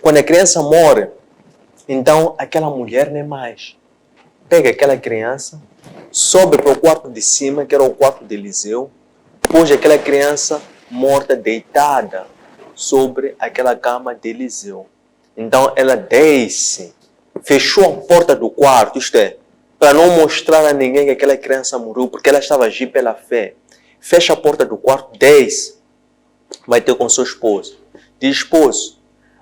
[SPEAKER 1] Quando a criança morre, então aquela mulher nem mais pega aquela criança, sobe para o quarto de cima, que era o quarto de Eliseu, pôs aquela criança morta, deitada sobre aquela cama de Eliseu. Então ela desce, fechou a porta do quarto, isto é, para não mostrar a ninguém que aquela criança morreu, porque ela estava agindo pela fé. Fecha a porta do quarto, desce, vai ter com seu esposo. Diz: esposo,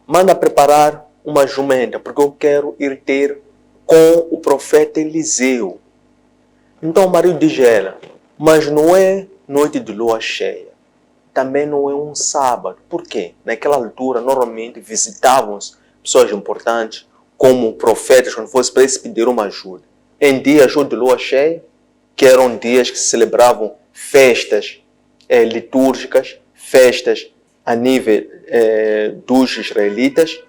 [SPEAKER 1] manda preparar uma jumenta, porque eu quero ir ter com o profeta Eliseu. Então o marido diz a ela: mas não é noite de lua cheia. também não é um sábado. Por quê? Naquela altura, normalmente, visitavam-se pessoas importantes, como profetas, quando fosse para eles pedir uma ajuda. Em dias de lua cheia, que eram dias que se celebravam festas litúrgicas, festas a nível dos israelitas,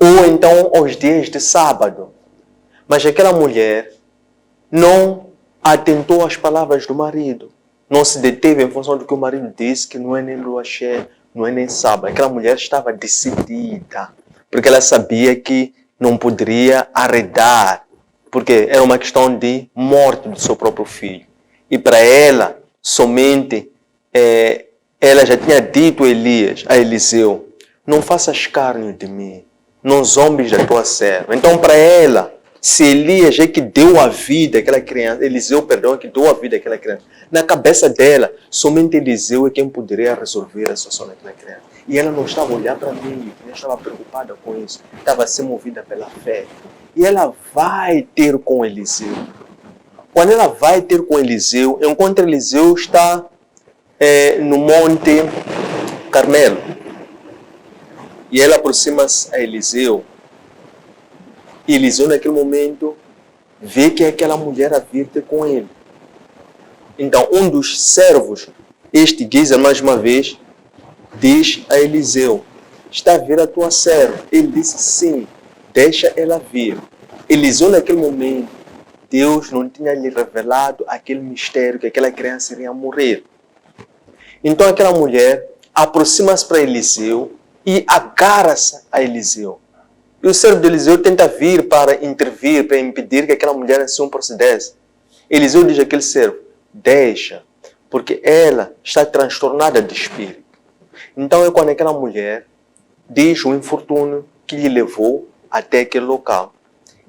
[SPEAKER 1] ou então aos dias de sábado. Mas aquela mulher não atentou às palavras do marido. Não se deteve em função do que o marido disse, que não é nem lua cheia, não é nem sábado. Aquela mulher estava decidida, porque ela sabia que não poderia arredar, porque era uma questão de morte do seu próprio filho. E para ela, somente, ela já tinha dito a Eliseu, não faças escárnio de mim, não zombes da tua serva. Então para ela, se Elias é que deu a vida àquela criança, Eliseu, perdão, é que deu a vida àquela criança, na cabeça dela, somente Eliseu é quem poderia resolver a situação daquela criança. E ela não estava olhando para mim, ela estava preocupada com isso, estava a ser movida pela fé. E ela vai ter com Eliseu. Quando ela vai ter com Eliseu, enquanto Eliseu está no Monte Carmelo, e ela aproxima-se a Eliseu, e Eliseu naquele momento vê que é aquela mulher a vir ter com ele. Então um dos servos, este Gezer mais uma vez, diz a Eliseu, está a vir a tua serva? Ele disse sim, deixa ela vir. Eliseu naquele momento, Deus não tinha lhe revelado aquele mistério que aquela criança iria morrer. Então aquela mulher aproxima-se para Eliseu e agarra-se a Eliseu. E o servo de Eliseu tenta vir para intervir, para impedir que aquela mulher assim procedesse. Eliseu diz àquele servo, deixa, porque ela está transtornada de espírito. Então é quando aquela mulher diz o infortúnio que lhe levou até aquele local.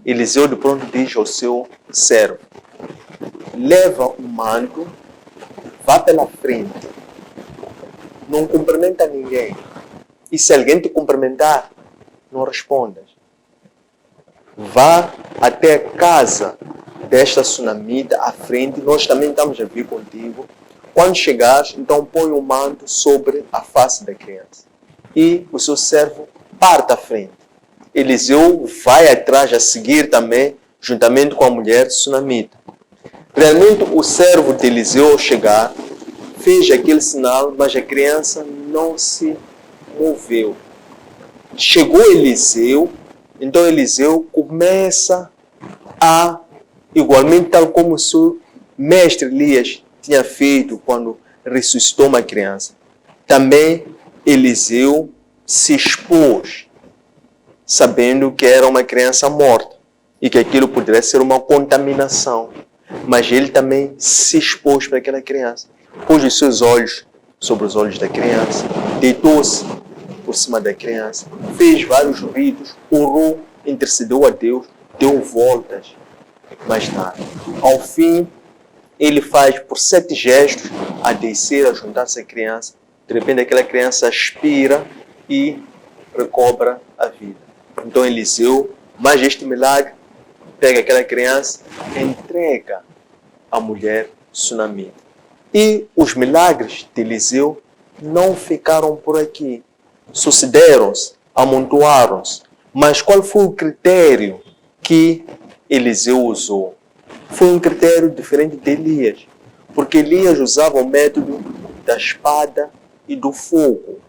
[SPEAKER 1] Eliseu de pronto diz ao seu servo, leva o manto, vá pela frente, não cumprimenta ninguém. E se alguém te cumprimentar, não respondas. Vá até a casa desta sunamita à frente, nós também estamos a vir contigo. Quando chegares, então põe o manto sobre a face da criança. E o seu servo parte à frente. Eliseu vai atrás a seguir também, juntamente com a mulher sunamita. Realmente o servo de Eliseu ao chegar, fez aquele sinal, mas a criança não se moveu. Chegou Eliseu, então Eliseu começa a, igualmente tal como o seu mestre Elias tinha feito quando ressuscitou uma criança, também Eliseu se expôs, sabendo que era uma criança morta e que aquilo poderia ser uma contaminação. Mas ele também se expôs para aquela criança. Pôs os seus olhos sobre os olhos da criança, deitou-se por cima da criança, fez vários ritos, orou, intercedeu a Deus, deu voltas, mas nada. Ao fim, ele faz por 7 gestos a descer, a juntar-se à criança. De repente aquela criança aspira e recobra a vida. Então Eliseu, mais este milagre, pega aquela criança, entrega a mulher sunamita. E os milagres de Eliseu não ficaram por aqui. Sucederam-se, amontoaram-se. Mas qual foi o critério que Eliseu usou? Foi um critério diferente de Elias. Porque Elias usava o método da espada e do fogo.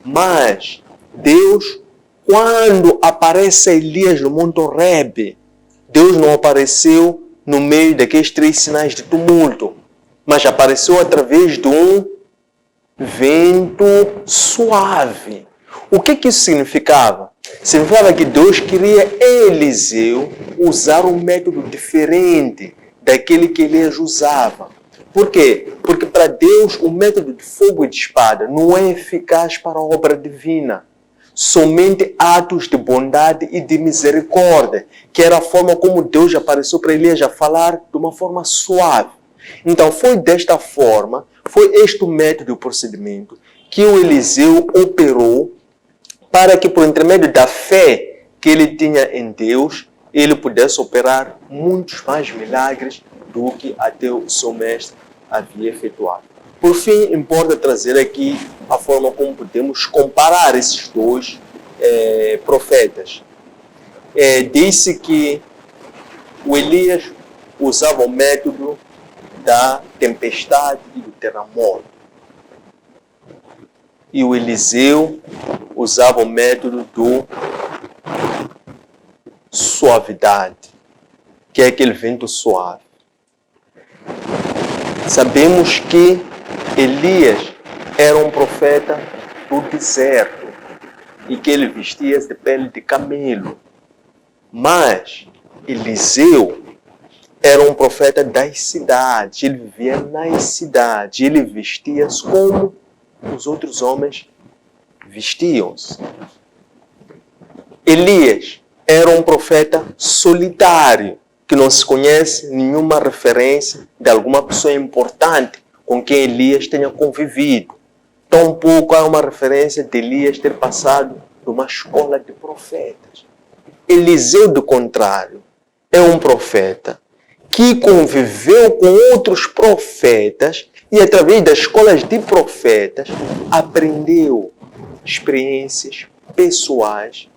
[SPEAKER 1] Mas Deus, quando aparece Elias no Monte Horebe, Deus não apareceu no meio daqueles 3 sinais de tumulto, mas apareceu através de um vento suave. O que isso significava? Significava que Deus queria Eliseu usar um método diferente daquele que Elias usava. Por quê? Porque para Deus o método de fogo e de espada não é eficaz para a obra divina. Somente atos de bondade e de misericórdia, que era a forma como Deus apareceu para Elias a falar de uma forma suave. Então foi desta forma, foi este o método e o procedimento que o Eliseu operou para que por intermédio da fé que ele tinha em Deus, ele pudesse operar muitos mais milagres do que até o seu mestre havia efetuado. Por fim, importa trazer aqui a forma como podemos comparar esses dois profetas. Disse que o Elias usava o método da tempestade e do terremoto. E o Eliseu usava o método do suavidade, que é aquele vento suave. Sabemos que Elias era um profeta do deserto e que ele vestia de pele de camelo. Mas Eliseu era um profeta das cidades, ele vivia nas cidades, ele vestia-se como os outros homens vestiam-se. Elias era um profeta solitário, que não se conhece nenhuma referência de alguma pessoa importante com quem Elias tenha convivido. Tampouco há uma referência de Elias ter passado por uma escola de profetas. Eliseu, do contrário, é um profeta que conviveu com outros profetas e, através das escolas de profetas, aprendeu experiências pessoais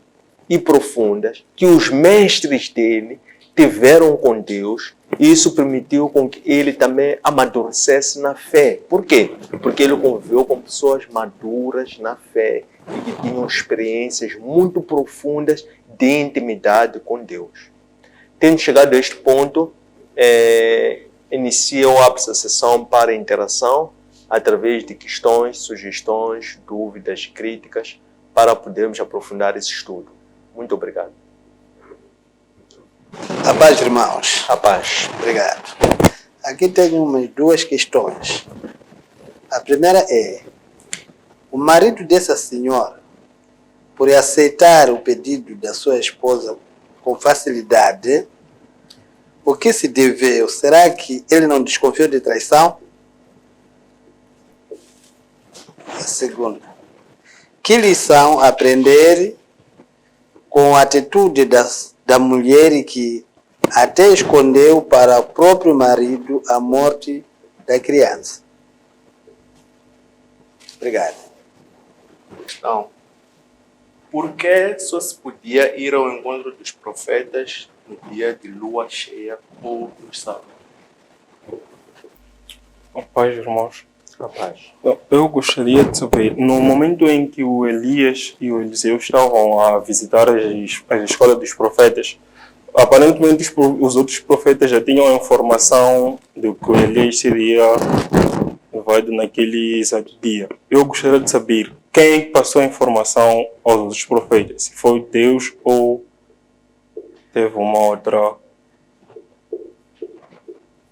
[SPEAKER 1] e profundas que os mestres dele tiveram com Deus, e isso permitiu com que ele também amadurecesse na fé. Por quê? Porque ele conviveu com pessoas maduras na fé e que tinham experiências muito profundas de intimidade com Deus. Tendo chegado a este ponto, inicia o ápice da sessão para interação através de questões, sugestões, dúvidas, críticas, para podermos aprofundar esse estudo. Muito obrigado.
[SPEAKER 2] A paz, irmãos.
[SPEAKER 1] A paz.
[SPEAKER 2] Obrigado. Aqui tenho umas duas questões. A primeira é: o marido dessa senhora, por aceitar o pedido da sua esposa com facilidade, o que se deveu? Será que ele não desconfiou de traição? A segunda: que lição aprender com a atitude da mulher que até escondeu para o próprio marido a morte da criança? Obrigado.
[SPEAKER 3] Então, por que só se podia ir ao encontro dos profetas no dia de lua cheia ou no sábado?
[SPEAKER 4] A paz, irmãos.
[SPEAKER 1] A paz.
[SPEAKER 4] Eu gostaria de saber, no momento em que o Elias e o Eliseu estavam a visitar as escolas dos profetas, aparentemente os outros profetas já tinham a informação de que o Elias seria levado naquele exato dia. Eu gostaria de saber quem passou a informação aos outros profetas, se foi Deus ou teve uma outra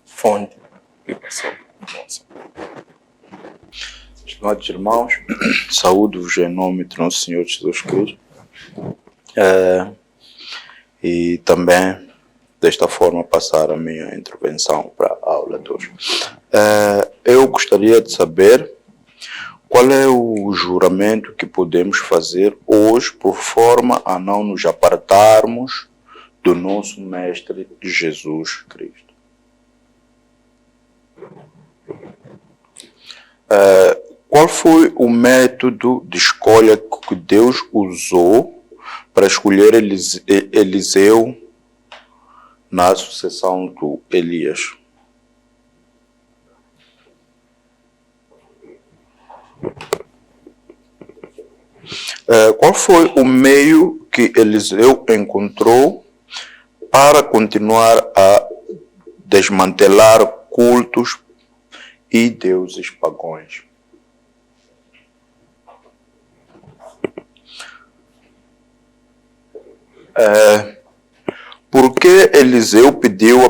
[SPEAKER 4] fonte que passou a informação.
[SPEAKER 5] Estimados irmãos, saúdo-vos em nome de nosso Senhor Jesus Cristo. E também, desta forma, passar a minha intervenção para a aula de hoje. Eu gostaria de saber qual é o juramento que podemos fazer hoje, por forma a não nos apartarmos do nosso Mestre Jesus Cristo. Qual foi o método de escolha que Deus usou para escolher Eliseu na sucessão do Elias? Qual foi o meio que Eliseu encontrou para continuar a desmantelar cultos e deuses pagãos? Por que Eliseu pediu a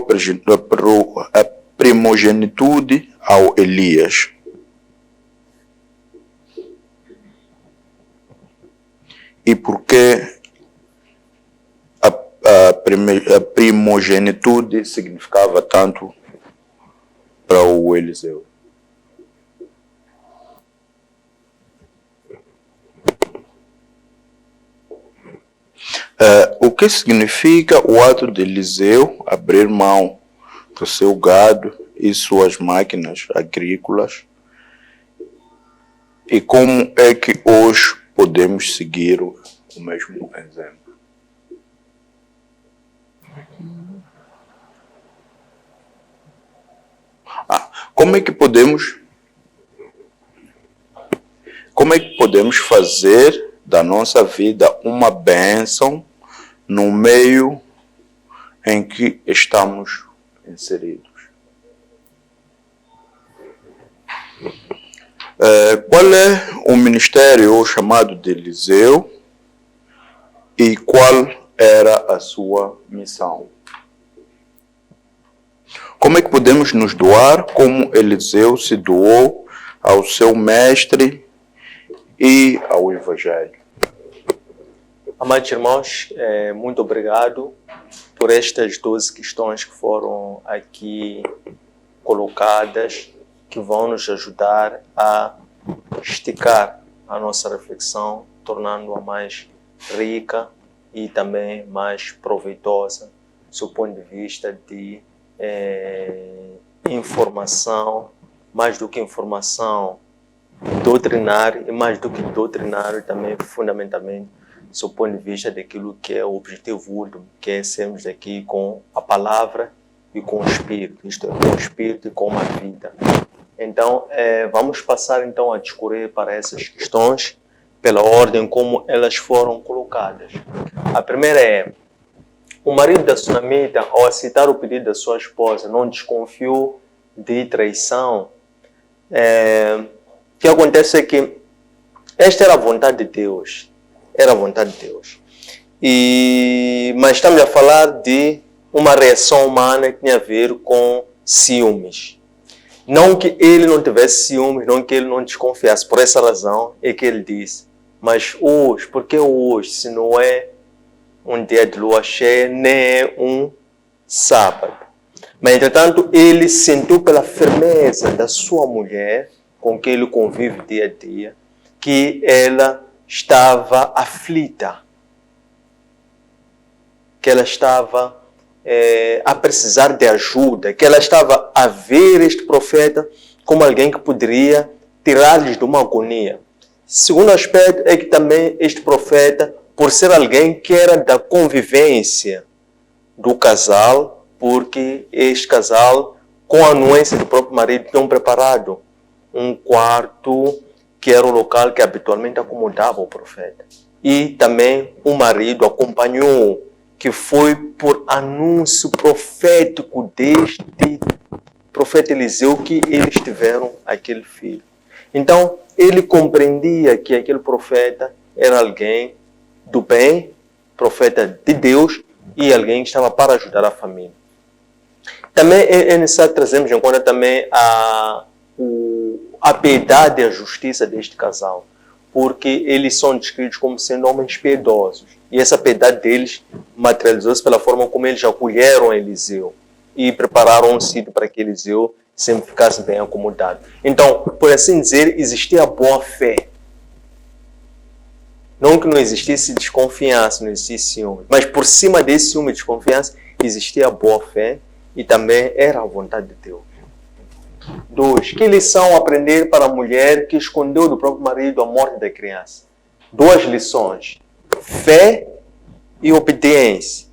[SPEAKER 5] primogenitude ao Elias? E por que a primogenitude significava tanto para o Eliseu? O que significa o ato de Eliseu abrir mão do seu gado e suas máquinas agrícolas E como é que hoje podemos seguir o mesmo exemplo? Como é que podemos fazer da nossa vida uma bênção no meio em que estamos inseridos? Qual é o ministério chamado de Eliseu e qual era a sua missão? Como é que podemos nos doar como Eliseu se doou ao seu mestre e ao Evangelho?
[SPEAKER 1] Amados irmãos, muito obrigado por estas 12 questões que foram aqui colocadas, que vão nos ajudar a esticar a nossa reflexão, tornando-a mais rica e também mais proveitosa, do seu ponto de vista de informação, mais do que informação doutrinária, e mais do que doutrinário também, fundamentalmente, do seu ponto de vista daquilo que é o objetivo último, que é sermos aqui com a palavra e com o Espírito, isto é, com o Espírito e com a vida. Então, vamos passar então a discorrer para essas questões pela ordem como elas foram colocadas. A primeira é: o marido da sunamita, ao aceitar o pedido da sua esposa, não desconfiou de traição. O que acontece é que esta era a vontade de Deus. Era a vontade de Deus. Mas estamos a falar de uma reação humana que tinha a ver com ciúmes. Não que ele não tivesse ciúmes, não que ele não desconfiasse. Por essa razão é que ele disse: mas hoje, por que hoje, se não é um dia de lua cheia, nem é um sábado? Mas, entretanto, ele sentiu pela firmeza da sua mulher, com quem ele convive dia a dia, que ela estava aflita, que ela estava a precisar de ajuda, que ela estava a ver este profeta como alguém que poderia tirar-lhes de uma agonia. Segundo aspecto é que também este profeta, por ser alguém que era da convivência do casal, porque este casal, com a anuência do próprio marido, tinham preparado um quarto que era o local que habitualmente acomodava o profeta. E também o marido acompanhou, que foi por anúncio profético deste profeta Eliseu que eles tiveram aquele filho. Então, ele compreendia que aquele profeta era alguém do bem, profeta de Deus, e alguém que estava para ajudar a família. Também é necessário trazermos em conta também a piedade e a justiça deste casal, porque eles são descritos como sendo homens piedosos. E essa piedade deles materializou-se pela forma como eles acolheram Eliseu e prepararam um sítio para que Eliseu sempre ficasse bem acomodado. Então, por assim dizer, existia boa fé. Não que não existisse desconfiança, não existisse ciúme, mas por cima desse ciúme e desconfiança existia boa fé e também era a vontade de Deus. 2. Que lição aprender para a mulher que escondeu do próprio marido a morte da criança? 2 lições. Fé e obediência.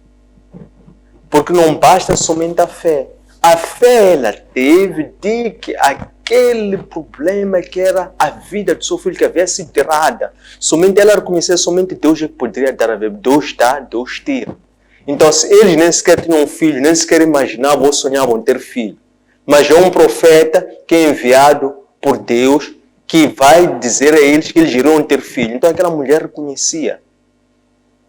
[SPEAKER 1] Porque não basta somente a fé. A fé ela teve de que aquele problema que era a vida do seu filho que havia sido tirada, somente ela reconhecer, somente Deus é que poderia dar a vida. Deus dá, Deus tira. Então, se eles nem sequer tinham um filho, nem sequer imaginavam ou sonhavam ter filho, mas é um profeta que é enviado por Deus que vai dizer a eles que eles iriam ter filho. Então aquela mulher reconhecia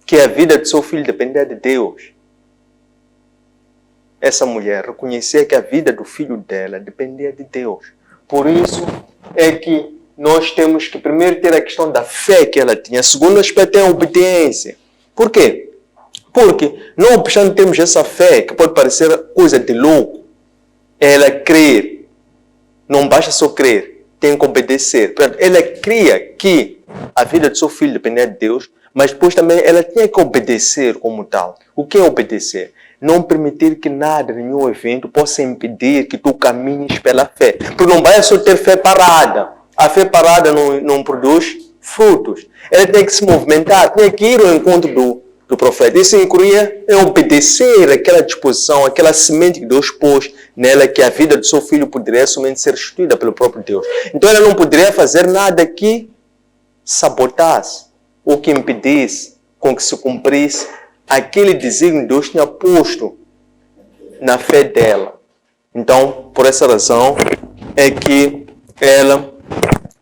[SPEAKER 1] que a vida de seu filho dependia de Deus. Essa mulher reconhecia que a vida do filho dela dependia de Deus. Por isso é que nós temos que primeiro ter a questão da fé que ela tinha. Segundo aspecto é a obediência. Por quê? Porque não obstante termos essa fé, que pode parecer coisa de louco, ela crer. Não basta só crer, tem que obedecer. Portanto, ela cria que a vida do seu filho dependia de Deus, mas depois também ela tinha que obedecer como tal. O que é obedecer? Não permitir que nada, nenhum evento, possa impedir que tu caminhes pela fé. Porque não vai só ter fé parada. A fé parada não produz frutos. Ele tem que se movimentar, tem que ir ao encontro do profeta. Isso incluía obedecer aquela disposição, aquela semente que Deus pôs nela, que a vida do seu filho poderia somente ser restituída pelo próprio Deus. Então ela não poderia fazer nada que sabotasse ou que impedisse com que se cumprisse aquele desígnio que Deus tinha posto na fé dela. Então, por essa razão, é que ela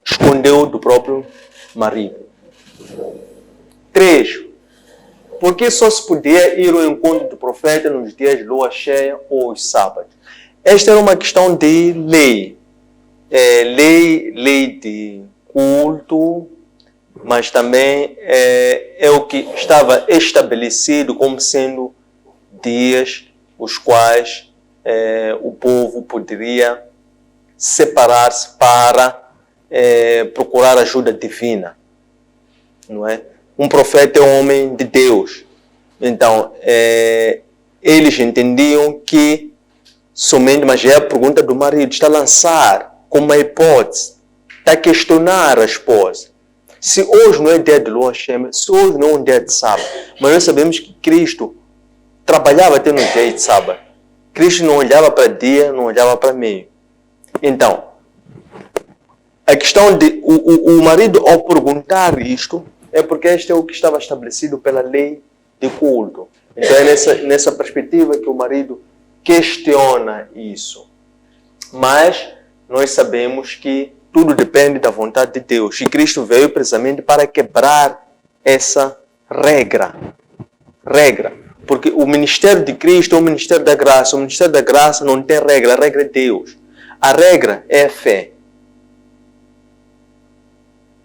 [SPEAKER 1] escondeu do próprio marido. 3. Porque só se podia ir ao encontro do profeta nos dias de lua cheia ou os sábados? Esta era uma questão de lei. Lei de culto, mas também é o que estava estabelecido como sendo dias os quais o povo poderia separar-se para procurar ajuda divina. Não é? Um profeta é um homem de Deus. Então, eles entendiam que somente, mas é a pergunta do marido, está a lançar como uma hipótese, está a questionar a esposa. Se hoje não é dia de lua cheia, se hoje não é um dia de sábado, mas nós sabemos que Cristo trabalhava até no dia de sábado. Cristo não olhava para dia, não olhava para meio. Então, a questão de o marido, ao perguntar isto, é porque este é o que estava estabelecido pela lei de culto. Então é nessa perspectiva que o marido questiona isso. Mas nós sabemos que tudo depende da vontade de Deus. E Cristo veio precisamente para quebrar essa regra. Porque o ministério de Cristo é o ministério da graça. O ministério da graça não tem regra, a regra é Deus. A regra é a fé.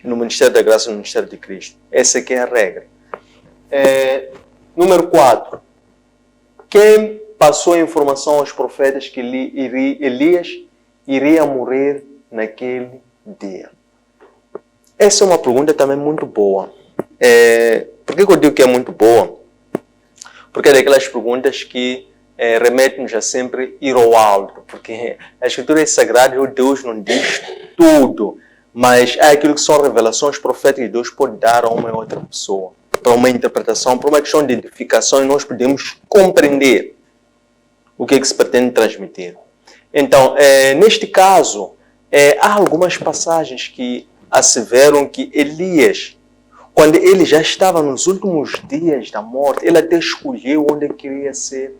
[SPEAKER 1] No ministério da graça e no ministério de Cristo. Essa aqui é a regra. Número 4. Quem passou a informação aos profetas que Elias iria morrer naquele dia? Essa é uma pergunta também muito boa. Por que eu digo que é muito boa? Porque é daquelas perguntas que remetem-nos a sempre ir ao alto. Porque a Escritura é sagrada e Deus não diz tudo. Mas é aquilo que são revelações proféticas que Deus pode dar a uma outra pessoa. Para uma interpretação, para uma questão de edificação, e nós podemos compreender o que se pretende transmitir. Então, neste caso, há algumas passagens que asseveram que Elias, quando ele já estava nos últimos dias da morte, ele até escolheu onde ele queria ser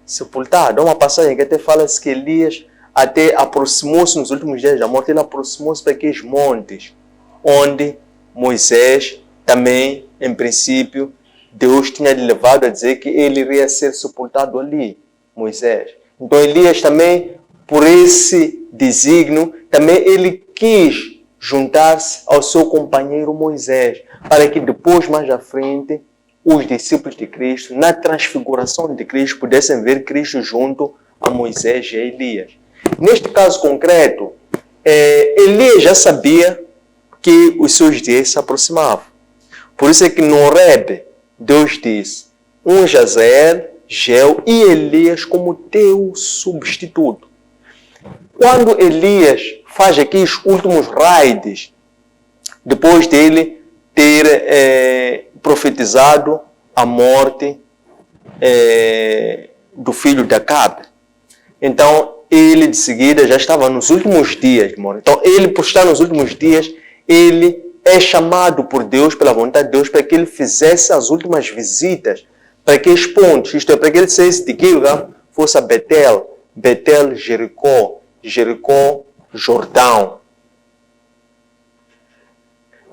[SPEAKER 1] sepultado. Há uma passagem que até fala-se que Elias até aproximou-se nos últimos dias da morte, ele aproximou-se para aqueles montes, onde Moisés também, em princípio, Deus tinha levado a dizer que ele iria ser sepultado ali, Moisés. Então Elias também, por esse desígnio, também ele quis juntar-se ao seu companheiro Moisés, para que depois, mais à frente, os discípulos de Cristo, na transfiguração de Cristo, pudessem ver Cristo junto a Moisés e a Elias. Neste caso concreto, Elias já sabia que os seus dias se aproximavam. Por isso é que no Horebe, Deus disse: unge Azael, Geu e Elias como teu substituto. Quando Elias faz aqui os últimos raids, depois dele ter profetizado a morte do filho de Acabe, então ele de seguida já estava nos últimos dias de morte. Então ele, por estar nos últimos dias, ele é chamado por Deus, pela vontade de Deus, para que ele fizesse as últimas visitas para aqueles pontos, isto é, para que ele saísse de Gilgal, fosse a Betel, Jericó, Jericó, Jordão.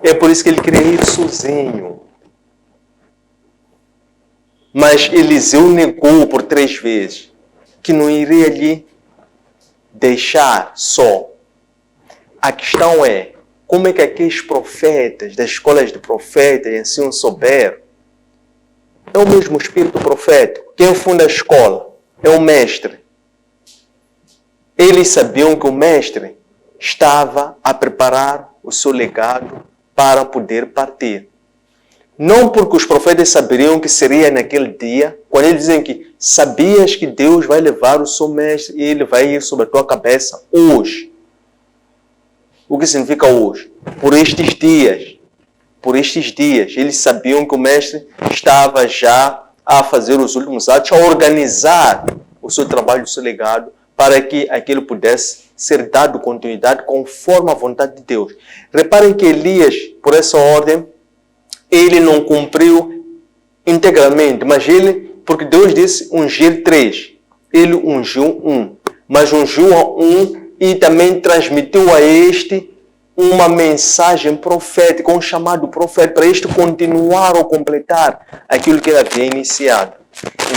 [SPEAKER 1] É por isso que ele queria ir sozinho. Mas Eliseu negou por 3 vezes que não iria lhe deixar só. A questão é, como é que aqueles profetas, das escolas de profetas, em ensino souberam? É o mesmo espírito profético. Quem funda a escola é o mestre. Eles sabiam que o mestre estava a preparar o seu legado para poder partir. Não porque os profetas saberiam que seria naquele dia, quando eles dizem que sabias que Deus vai levar o seu mestre e ele vai ir sobre a tua cabeça hoje. O que significa hoje? Por estes dias. Por estes dias. Eles sabiam que o mestre estava já a fazer os últimos atos, a organizar o seu trabalho, o seu legado, para que aquilo pudesse ser dado continuidade conforme a vontade de Deus. Reparem que Elias, por essa ordem, ele não cumpriu integralmente, mas ele, porque Deus disse ungir 3, ele ungiu 1, mas ungiu a 1 e também transmitiu a este uma mensagem profética, um chamado profético, para este continuar ou completar aquilo que ele havia iniciado.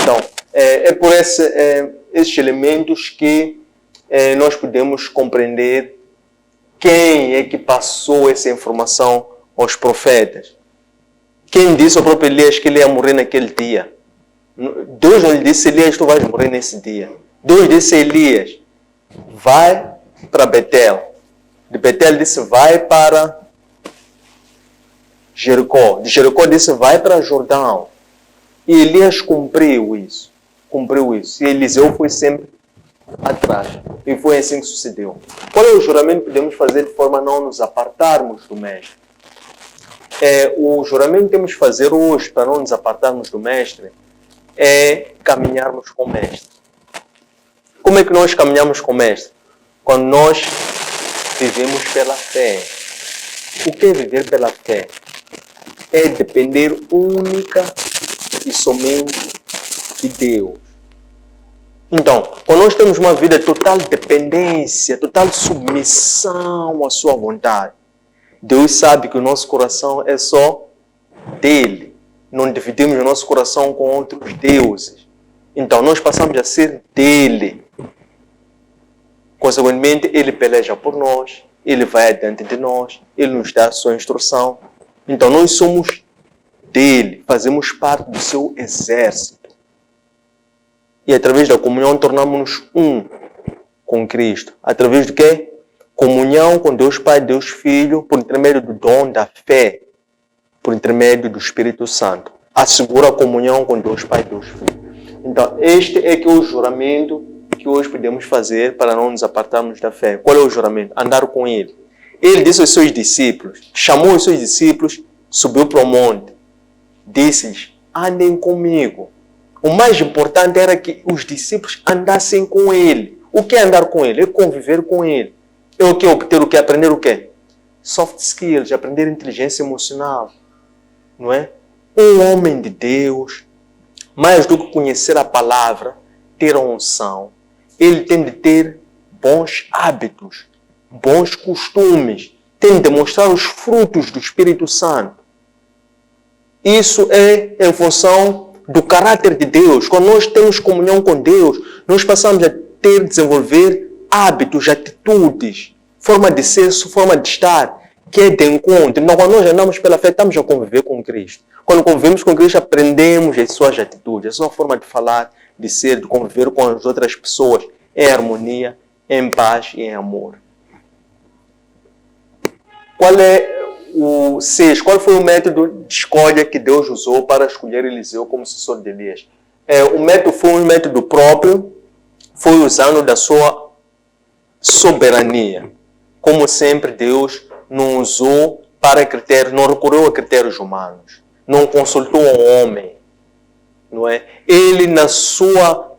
[SPEAKER 1] Então, é por esses elementos que nós podemos compreender quem é que passou essa informação aos profetas. Quem disse ao próprio Elias que ele ia morrer naquele dia? Deus não lhe disse, Elias, tu vais morrer nesse dia. Deus disse a Elias, vai para Betel. De Betel disse, vai para Jericó. De Jericó disse, vai para Jordão. E Elias cumpriu isso. E Eliseu foi sempre atrás. E foi assim que sucedeu. Qual é o juramento que podemos fazer de forma a não nos apartarmos do Mestre? O juramento que temos que fazer hoje para não nos apartarmos do Mestre é caminharmos com o Mestre. Como é que nós caminhamos com o Mestre? Quando nós vivemos pela fé. O que é viver pela fé? É depender única e somente de Deus. Então, quando nós temos uma vida de total dependência, total submissão à sua vontade, Deus sabe que o nosso coração é só dele. Não dividimos o nosso coração com outros deuses. Então, nós passamos a ser dele. Consequentemente, ele peleja por nós, ele vai adiante de nós, ele nos dá a sua instrução. Então, nós somos dele, fazemos parte do seu exército. E através da comunhão tornamos-nos um com Cristo. Através do quê? Comunhão com Deus Pai, Deus Filho, por intermédio do dom da fé, por intermédio do Espírito Santo. Assegura a comunhão com Deus Pai, Deus Filho. Então, este é que é o juramento que hoje podemos fazer para não nos apartarmos da fé. Qual é o juramento? Andar com Ele. Ele disse aos seus discípulos, chamou os seus discípulos, subiu para o monte, disse-lhes, andem comigo. O mais importante era que os discípulos andassem com Ele. O que é andar com Ele? É conviver com Ele. É o que? Obter o que? Aprender o quê? Soft skills, aprender inteligência emocional. Não é? Um homem de Deus, mais do que conhecer a palavra, ter a unção, ele tem de ter bons hábitos, bons costumes, tem de demonstrar os frutos do Espírito Santo. Isso é em função do caráter de Deus. Quando nós temos comunhão com Deus, nós passamos a desenvolver hábitos, atitudes, forma de ser, forma de estar, que é de encontro. Então, quando nós andamos pela fé, estamos a conviver com Cristo. Quando convivemos com Cristo, aprendemos as suas atitudes, a sua forma de falar, de ser, de conviver com as outras pessoas em harmonia, em paz e em amor. Qual é o 6? Qual foi o método de escolha que Deus usou para escolher Eliseu como sucessor de Elias? O método foi um método próprio, foi usando da sua soberania. Como sempre, Deus não usou para critérios, não recorreu a critérios humanos, não consultou um homem. Não é? Ele, na sua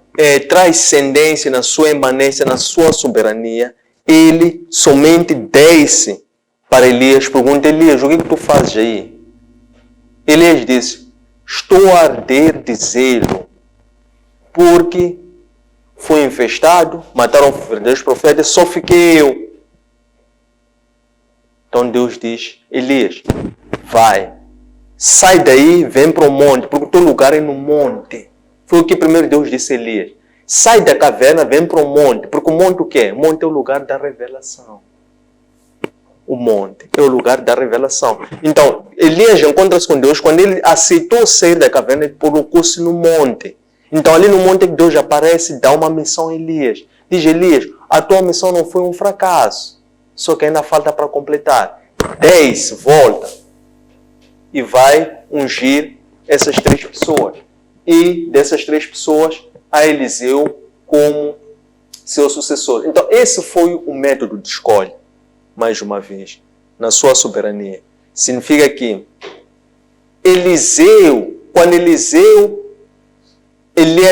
[SPEAKER 1] transcendência, na sua emanência, na sua soberania, ele somente desce para Elias, pergunta, Elias, o que tu fazes aí? Elias disse, estou a arder de zelo, porque fui infestado, mataram verdadeiros profetas, só fiquei eu. Então Deus diz, Elias, vai. Sai daí, vem para o monte, porque o teu lugar é no monte. Foi o que primeiro Deus disse a Elias. Sai da caverna, vem para o monte. Porque o monte o quê? O monte é o lugar da revelação. O monte é o lugar da revelação. Então, Elias encontra-se com Deus. Quando ele aceitou sair da caverna, ele colocou-se no monte. Então, ali no monte Deus aparece e dá uma missão a Elias. Diz, Elias, a tua missão não foi um fracasso. Só que ainda falta para completar. Desce, volta. E vai ungir essas 3 pessoas. E dessas 3 pessoas, a Eliseu como seu sucessor. Então, esse foi o método de escolha. mais uma vez, na sua soberania. Significa que Eliseu, quando Elias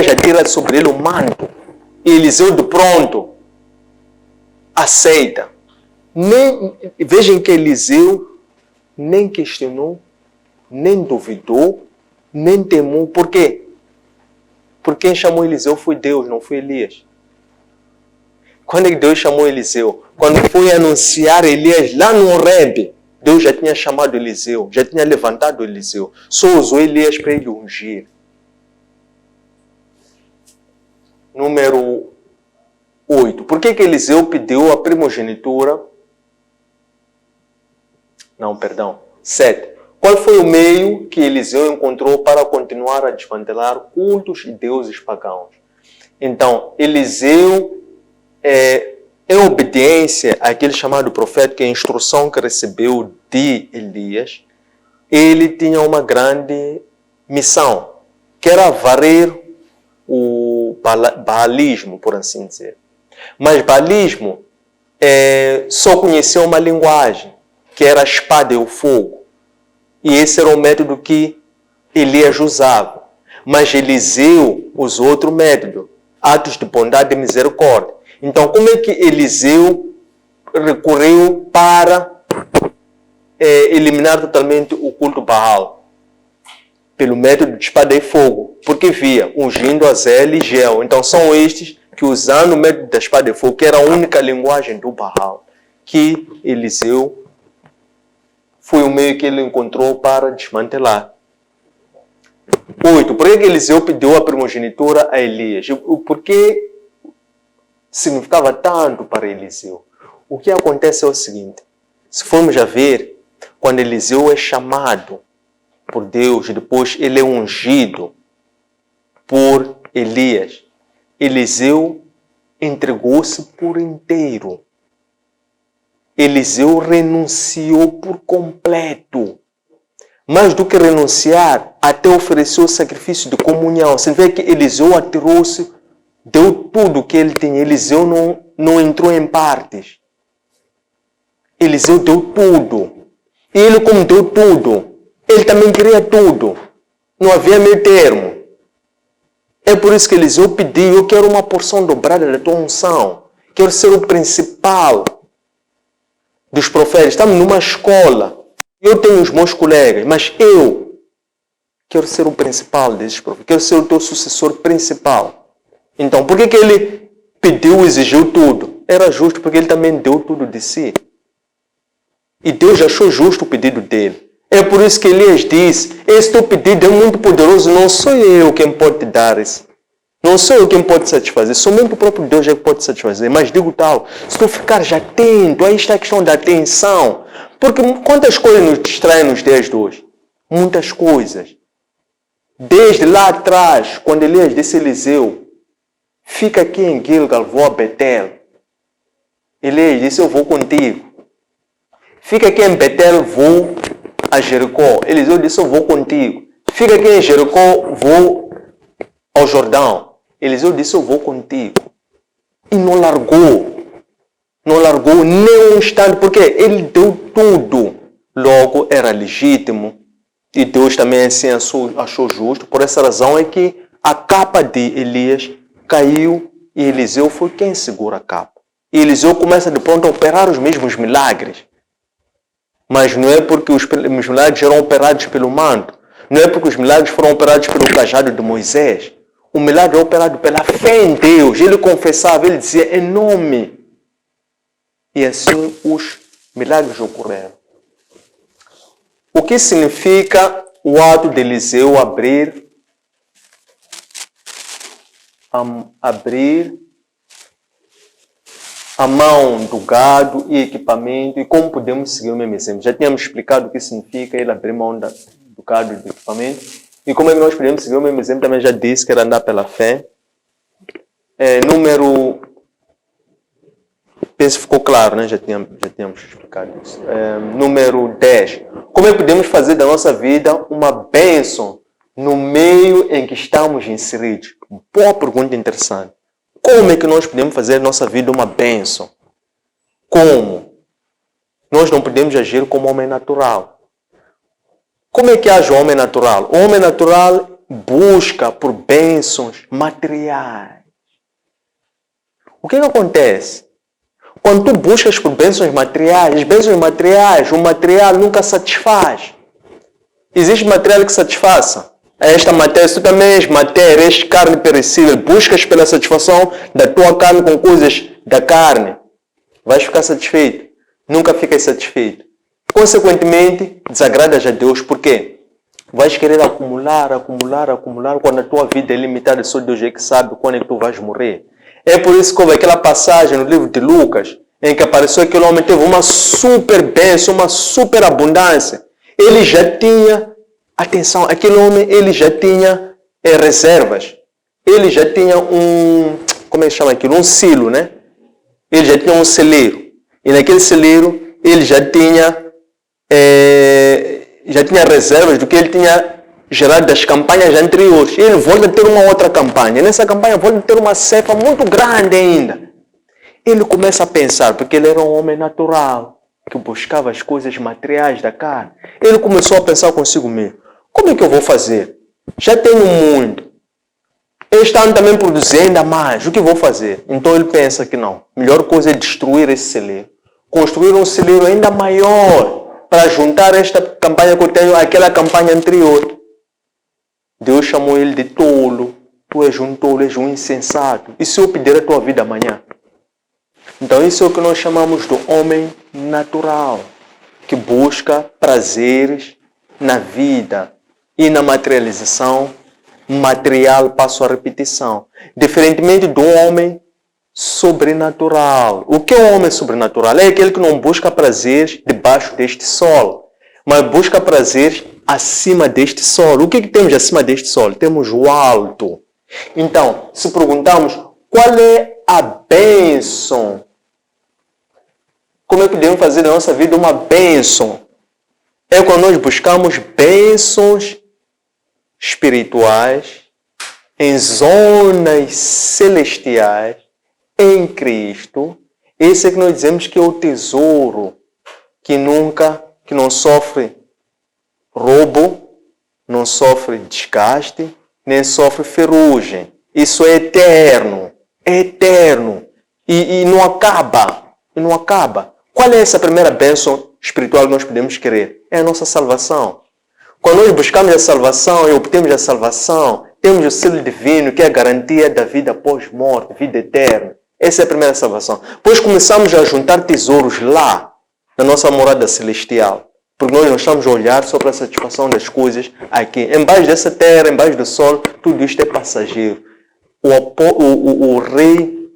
[SPEAKER 1] já tira sobre ele o manto, e Eliseu de pronto aceita. Vejam que Eliseu nem questionou, nem duvidou, nem temou. Por quê? Porque quem chamou Eliseu foi Deus, não foi Elias. Quando Deus chamou Eliseu? Quando foi anunciar Elias lá no Horebe, Deus já tinha chamado Eliseu, já tinha levantado Eliseu. Só usou Elias para ele ungir. Número 8. Por que Eliseu pediu a primogenitura? 7. Qual foi o meio que Eliseu encontrou para continuar a desmantelar cultos e deuses pagãos? Então, Eliseu, em obediência àquele chamado profeta, que é a instrução que recebeu de Elias, ele tinha uma grande missão, que era varrer o baalismo, por assim dizer. Mas baalismo só conhecia uma linguagem, que era a espada e o fogo. E esse era o método que Elias usava. Mas Eliseu usou outro método, atos de bondade e misericórdia. Então, como é que Eliseu recorreu para eliminar totalmente o culto Baal? Pelo método de espada e fogo. Porque via, ungindo Azel e Geu. Então, são estes que, usando o método da espada e fogo, que era a única linguagem do Baal, que Eliseu foi o meio que ele encontrou para desmantelar. 8. Por que Eliseu pediu a primogenitura a Elias? Por que significava tanto para Eliseu? O que acontece é o seguinte. Se formos a ver, quando Eliseu é chamado por Deus, depois ele é ungido por Elias, Eliseu entregou-se por inteiro. Eliseu renunciou por completo. Mais do que renunciar, até ofereceu o sacrifício de comunhão. Você vê que Eliseu atirou-se, deu tudo o que ele tinha. Eliseu não entrou em partes. Eliseu deu tudo. E ele, como deu tudo, ele também queria tudo. Não havia meio termo. É por isso que Eliseu pediu: eu quero uma porção dobrada da tua unção. Quero ser o principal dos profetas. Estamos numa escola. Eu tenho os meus colegas, mas eu quero ser o principal desses profetas. Quero ser o teu sucessor principal. Então, por que ele pediu, exigiu tudo? Era justo porque ele também deu tudo de si. E Deus achou justo o pedido dele. É por isso que Elias disse: esse teu pedido é muito poderoso, não sou eu quem pode te dar isso. Não sou eu quem pode satisfazer, somente o próprio Deus é que pode satisfazer. Mas digo tal, se tu ficares atento, aí está a questão da atenção. Porque quantas coisas nos distraem nos dias de hoje? Muitas coisas. Desde lá atrás, quando Elias disse a Eliseu: fica aqui em Gilgal, vou a Betel. Elias disse: eu vou contigo. Fica aqui em Betel, vou a Jericó. Eliseu disse: eu vou contigo. Fica aqui em Jericó, vou ao Jordão. Eliseu disse: eu vou contigo. E não largou. Não largou nem um instante, porque ele deu tudo. Logo, era legítimo. E Deus também assim achou justo. Por essa razão é que a capa de Elias caiu e Eliseu foi quem segura a capa. E Eliseu começa de pronto a operar os mesmos milagres. Mas não é porque os milagres eram operados pelo manto. Não é porque os milagres foram operados pelo cajado de Moisés. O milagre é operado pela fé em Deus. Ele confessava, ele dizia em nome. E assim os milagres ocorreram. O que significa o ato de Eliseu abrir a mão do gado e equipamento, e como podemos seguir o mesmo exemplo? Já tínhamos explicado o que significa ele abrir mão do gado e do equipamento. E como é que nós podemos seguir o mesmo exemplo? Também já disse que era andar pela fé. Penso que ficou claro, né? Já tínhamos explicado isso. Número 10. Como é que podemos fazer da nossa vida uma bênção no meio em que estamos inseridos? Boa pergunta interessante. Como é que nós podemos fazer da nossa vida uma bênção? Como? nós não podemos agir como homem natural. Como é que age o homem natural? O homem natural busca por bênçãos materiais. O que acontece? Quando tu buscas por bênçãos materiais, o material nunca satisfaz. Existe material que satisfaça. Esta matéria, se tu também és matéria, és carne perecível, buscas pela satisfação da tua carne com coisas da carne, vais ficar satisfeito. Nunca ficas satisfeito. Consequentemente, desagradas a Deus. Por quê? Vais querer acumular, quando a tua vida é limitada, só Deus é que sabe quando é que tu vais morrer. É por isso que houve aquela passagem no livro de Lucas, em que apareceu aquele homem teve uma super bênção, uma super abundância. Ele já tinha, atenção, aquele homem, ele já tinha reservas. Ele já tinha como é que chama aquilo? Um silo, né? Ele já tinha um celeiro. E naquele celeiro, ele já tinha reservas do que ele tinha gerado das campanhas anteriores. Ele volta a ter uma outra campanha. Nessa campanha, volta a ter uma cefa muito grande ainda. Ele começa a pensar, porque ele era um homem natural, que buscava as coisas materiais da carne. Ele começou a pensar consigo mesmo. Como é que eu vou fazer? Já tenho muito. Este ano também produzir ainda mais. O que vou fazer? Então ele pensa que não. A melhor coisa é destruir esse celeiro. Construir um celeiro ainda maior para juntar esta campanha que eu tenho àquela campanha anterior. Deus chamou ele de tolo. Tu és um tolo, és um insensato. E se eu pedir a tua vida amanhã? Então isso é o que nós chamamos do homem natural, que busca prazeres na vida e na materialização material, passo a repetição. Diferentemente do homem sobrenatural. O que é o homem sobrenatural? É aquele que não busca prazeres debaixo deste sol, mas busca prazeres acima deste sol. O que temos acima deste sol? Temos o alto. Então, se perguntarmos qual é a bênção, como é que devemos fazer da nossa vida uma bênção? É quando nós buscamos bênçãos espirituais em zonas celestiais em Cristo. Esse é que nós dizemos que é o tesouro que não sofre roubo, não sofre desgaste, nem sofre ferrugem. Isso é eterno. É eterno. E não acaba. E não acaba. Qual é essa primeira bênção espiritual que nós podemos querer? É a nossa salvação. Quando nós buscamos a salvação e obtemos a salvação, temos o selo divino, que é a garantia da vida pós-morte, vida eterna. Essa é a primeira salvação. Depois começamos a juntar tesouros lá, na nossa morada celestial. Porque nós não estamos a olhar só para a satisfação das coisas aqui. Embaixo dessa terra, embaixo do sol, tudo isto é passageiro. O rei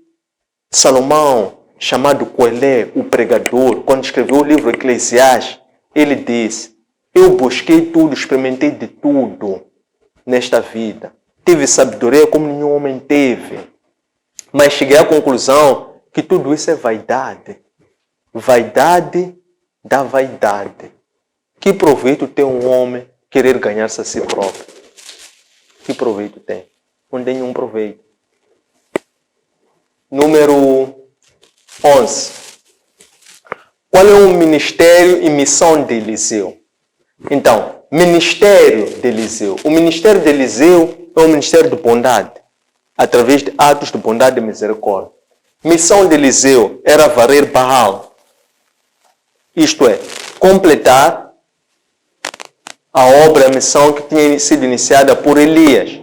[SPEAKER 1] Salomão, chamado Coelé, o pregador, quando escreveu o livro Eclesiastes, ele disse: eu busquei tudo, experimentei de tudo nesta vida. Tive sabedoria como nenhum homem teve. Mas cheguei à conclusão que tudo isso é vaidade. Vaidade da vaidade. Que proveito tem um homem querer ganhar-se a si próprio? Que proveito tem? Não tem nenhum proveito. Número 11. Qual é o ministério e missão de Eliseu? Então, ministério de Eliseu. O ministério de Eliseu é um ministério de bondade, através de atos de bondade e misericórdia. Missão de Eliseu era varrer Baal. Isto é, completar a obra, a missão que tinha sido iniciada por Elias.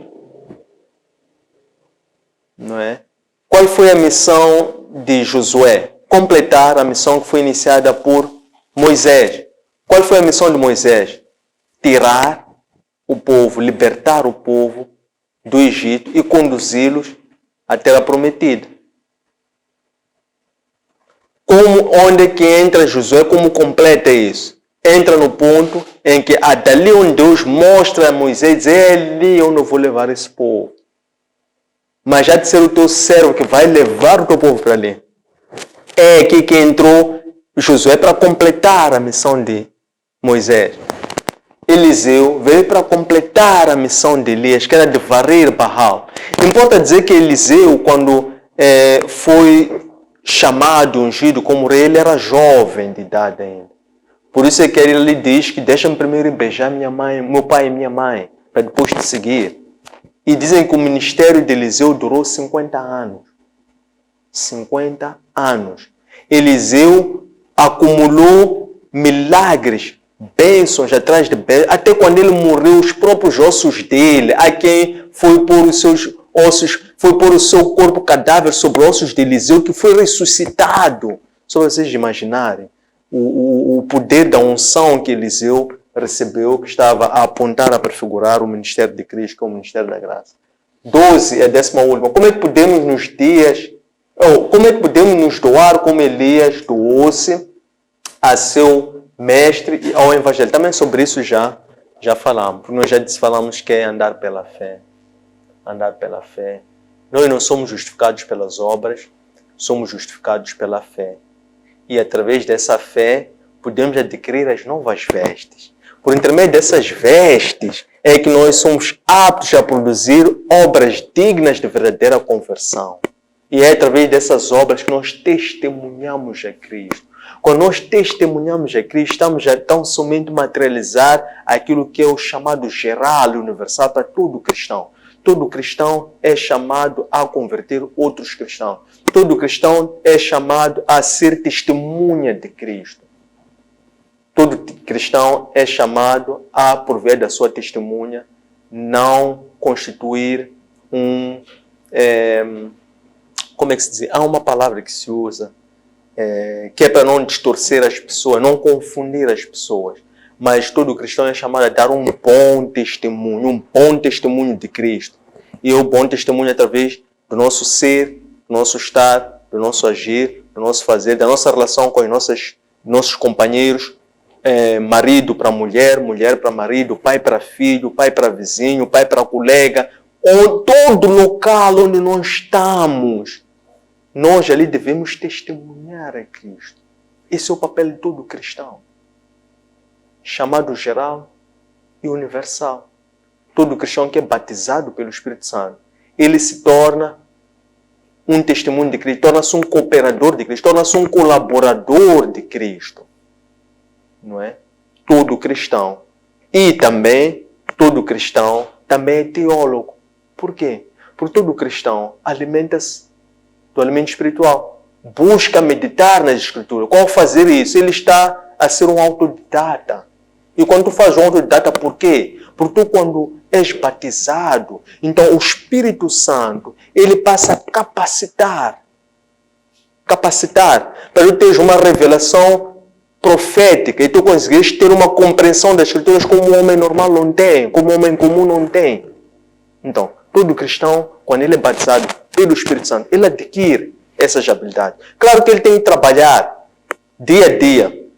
[SPEAKER 1] Não é? Qual foi a missão de Josué? Completar a missão que foi iniciada por Moisés. Qual foi a missão de Moisés? Tirar o povo, libertar o povo do Egito e conduzi-los à terra prometida. Onde é que entra Josué? Como completa isso? Entra no ponto em que dali onde Deus mostra a Moisés, diz: é ali onde eu vou levar esse povo. Mas já de ser o teu servo que vai levar o teu povo para ali. É aqui que entrou Josué para completar a missão de Moisés. Eliseu veio para completar a missão de Elias, que era de varrer Baal. Importa dizer que Eliseu, quando foi chamado, ungido como rei, ele era jovem de idade ainda. Por isso é que ele lhe diz que deixa-me primeiro beijar minha mãe, meu pai e minha mãe, para depois te seguir. E dizem que o ministério de Eliseu durou 50 anos. 50 anos. Eliseu acumulou milagres, bênçãos atrás de bênçãos, até quando ele morreu, os próprios ossos dele, a quem foi pôr os seus ossos, foi pôr o seu corpo cadáver sobre ossos de Eliseu, que foi ressuscitado. Só vocês imaginarem o poder da unção que Eliseu recebeu, que estava a apontar, a prefigurar o ministério de Cristo, que é o ministério da graça. 12 é a 10ª. Como é que podemos nos dias, como é que podemos nos doar como Elias doou-se a seu mestre e ao evangelho? Também sobre isso já falamos, porque nós já falamos que é andar pela fé. Andar pela fé. Nós não somos justificados pelas obras, somos justificados pela fé. E através dessa fé, podemos adquirir as novas vestes. Por intermédio dessas vestes, é que nós somos aptos a produzir obras dignas de verdadeira conversão. E é através dessas obras que nós testemunhamos a Cristo. Quando nós testemunhamos a Cristo, estamos a tão somente materializar aquilo que é o chamado geral e universal para todo cristão. Todo cristão é chamado a converter outros cristãos. Todo cristão é chamado a ser testemunha de Cristo. Todo cristão é chamado a, por via da sua testemunha, não constituir como é que se diz? Há uma palavra que se usa, que é para não distorcer as pessoas, não confundir as pessoas. Mas todo cristão é chamado a dar um bom testemunho de Cristo. E o bom testemunho através do nosso ser, do nosso estar, do nosso agir, do nosso fazer, da nossa relação com os nossos companheiros, marido para mulher, mulher para marido, pai para filho, pai para vizinho, pai para colega, todo local onde nós estamos, nós ali devemos testemunhar a Cristo. Esse é o papel de todo cristão. Chamado geral e universal. Todo cristão que é batizado pelo Espírito Santo, ele se torna um testemunho de Cristo, torna-se um cooperador de Cristo, torna-se um colaborador de Cristo. Não é? Todo cristão. E também, todo cristão também é teólogo. Por quê? Porque todo cristão alimenta-se do alimento espiritual. Busca meditar nas Escrituras. Qual fazer isso? Ele está a ser um autodidata. E quando tu faz um autodidata, por quê? Porque tu, quando és batizado, então o Espírito Santo, ele passa a capacitar para tu teres uma revelação profética e tu conseguires ter uma compreensão das Escrituras como um homem normal não tem, como um homem comum não tem. Então, todo cristão, quando ele é batizado pelo Espírito Santo, ele adquire essas habilidades. Claro que ele tem que trabalhar dia a dia,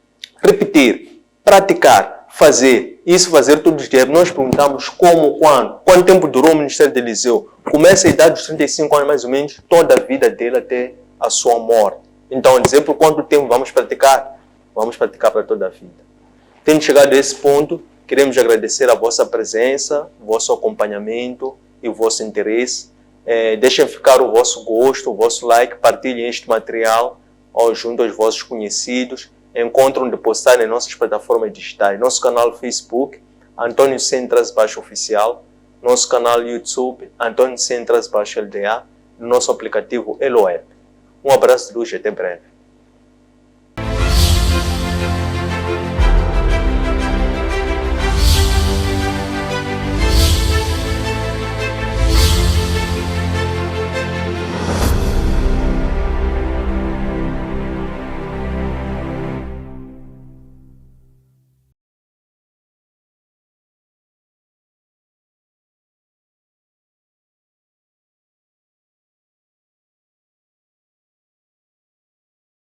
[SPEAKER 1] repetir, praticar, fazer. Isso fazer todos os dias. Nós perguntamos como, quando. Quanto tempo durou o ministério de Eliseu? Começa a idade dos 35 anos, mais ou menos, toda a vida dele até a sua morte. Então, dizer por quanto tempo vamos praticar? Vamos praticar para toda a vida. Tendo chegado a esse ponto, queremos agradecer a vossa presença, o vosso acompanhamento e o vosso interesse. Deixem ficar o vosso gosto, o vosso like, partilhem este material junto aos vossos conhecidos. Encontram depositar em nossas plataformas digitais. Nosso canal Facebook, Antônio Centras Oficial. Nosso canal YouTube, Antônio Centras LDA. Nosso aplicativo Eloep. Um abraço de luz e até breve.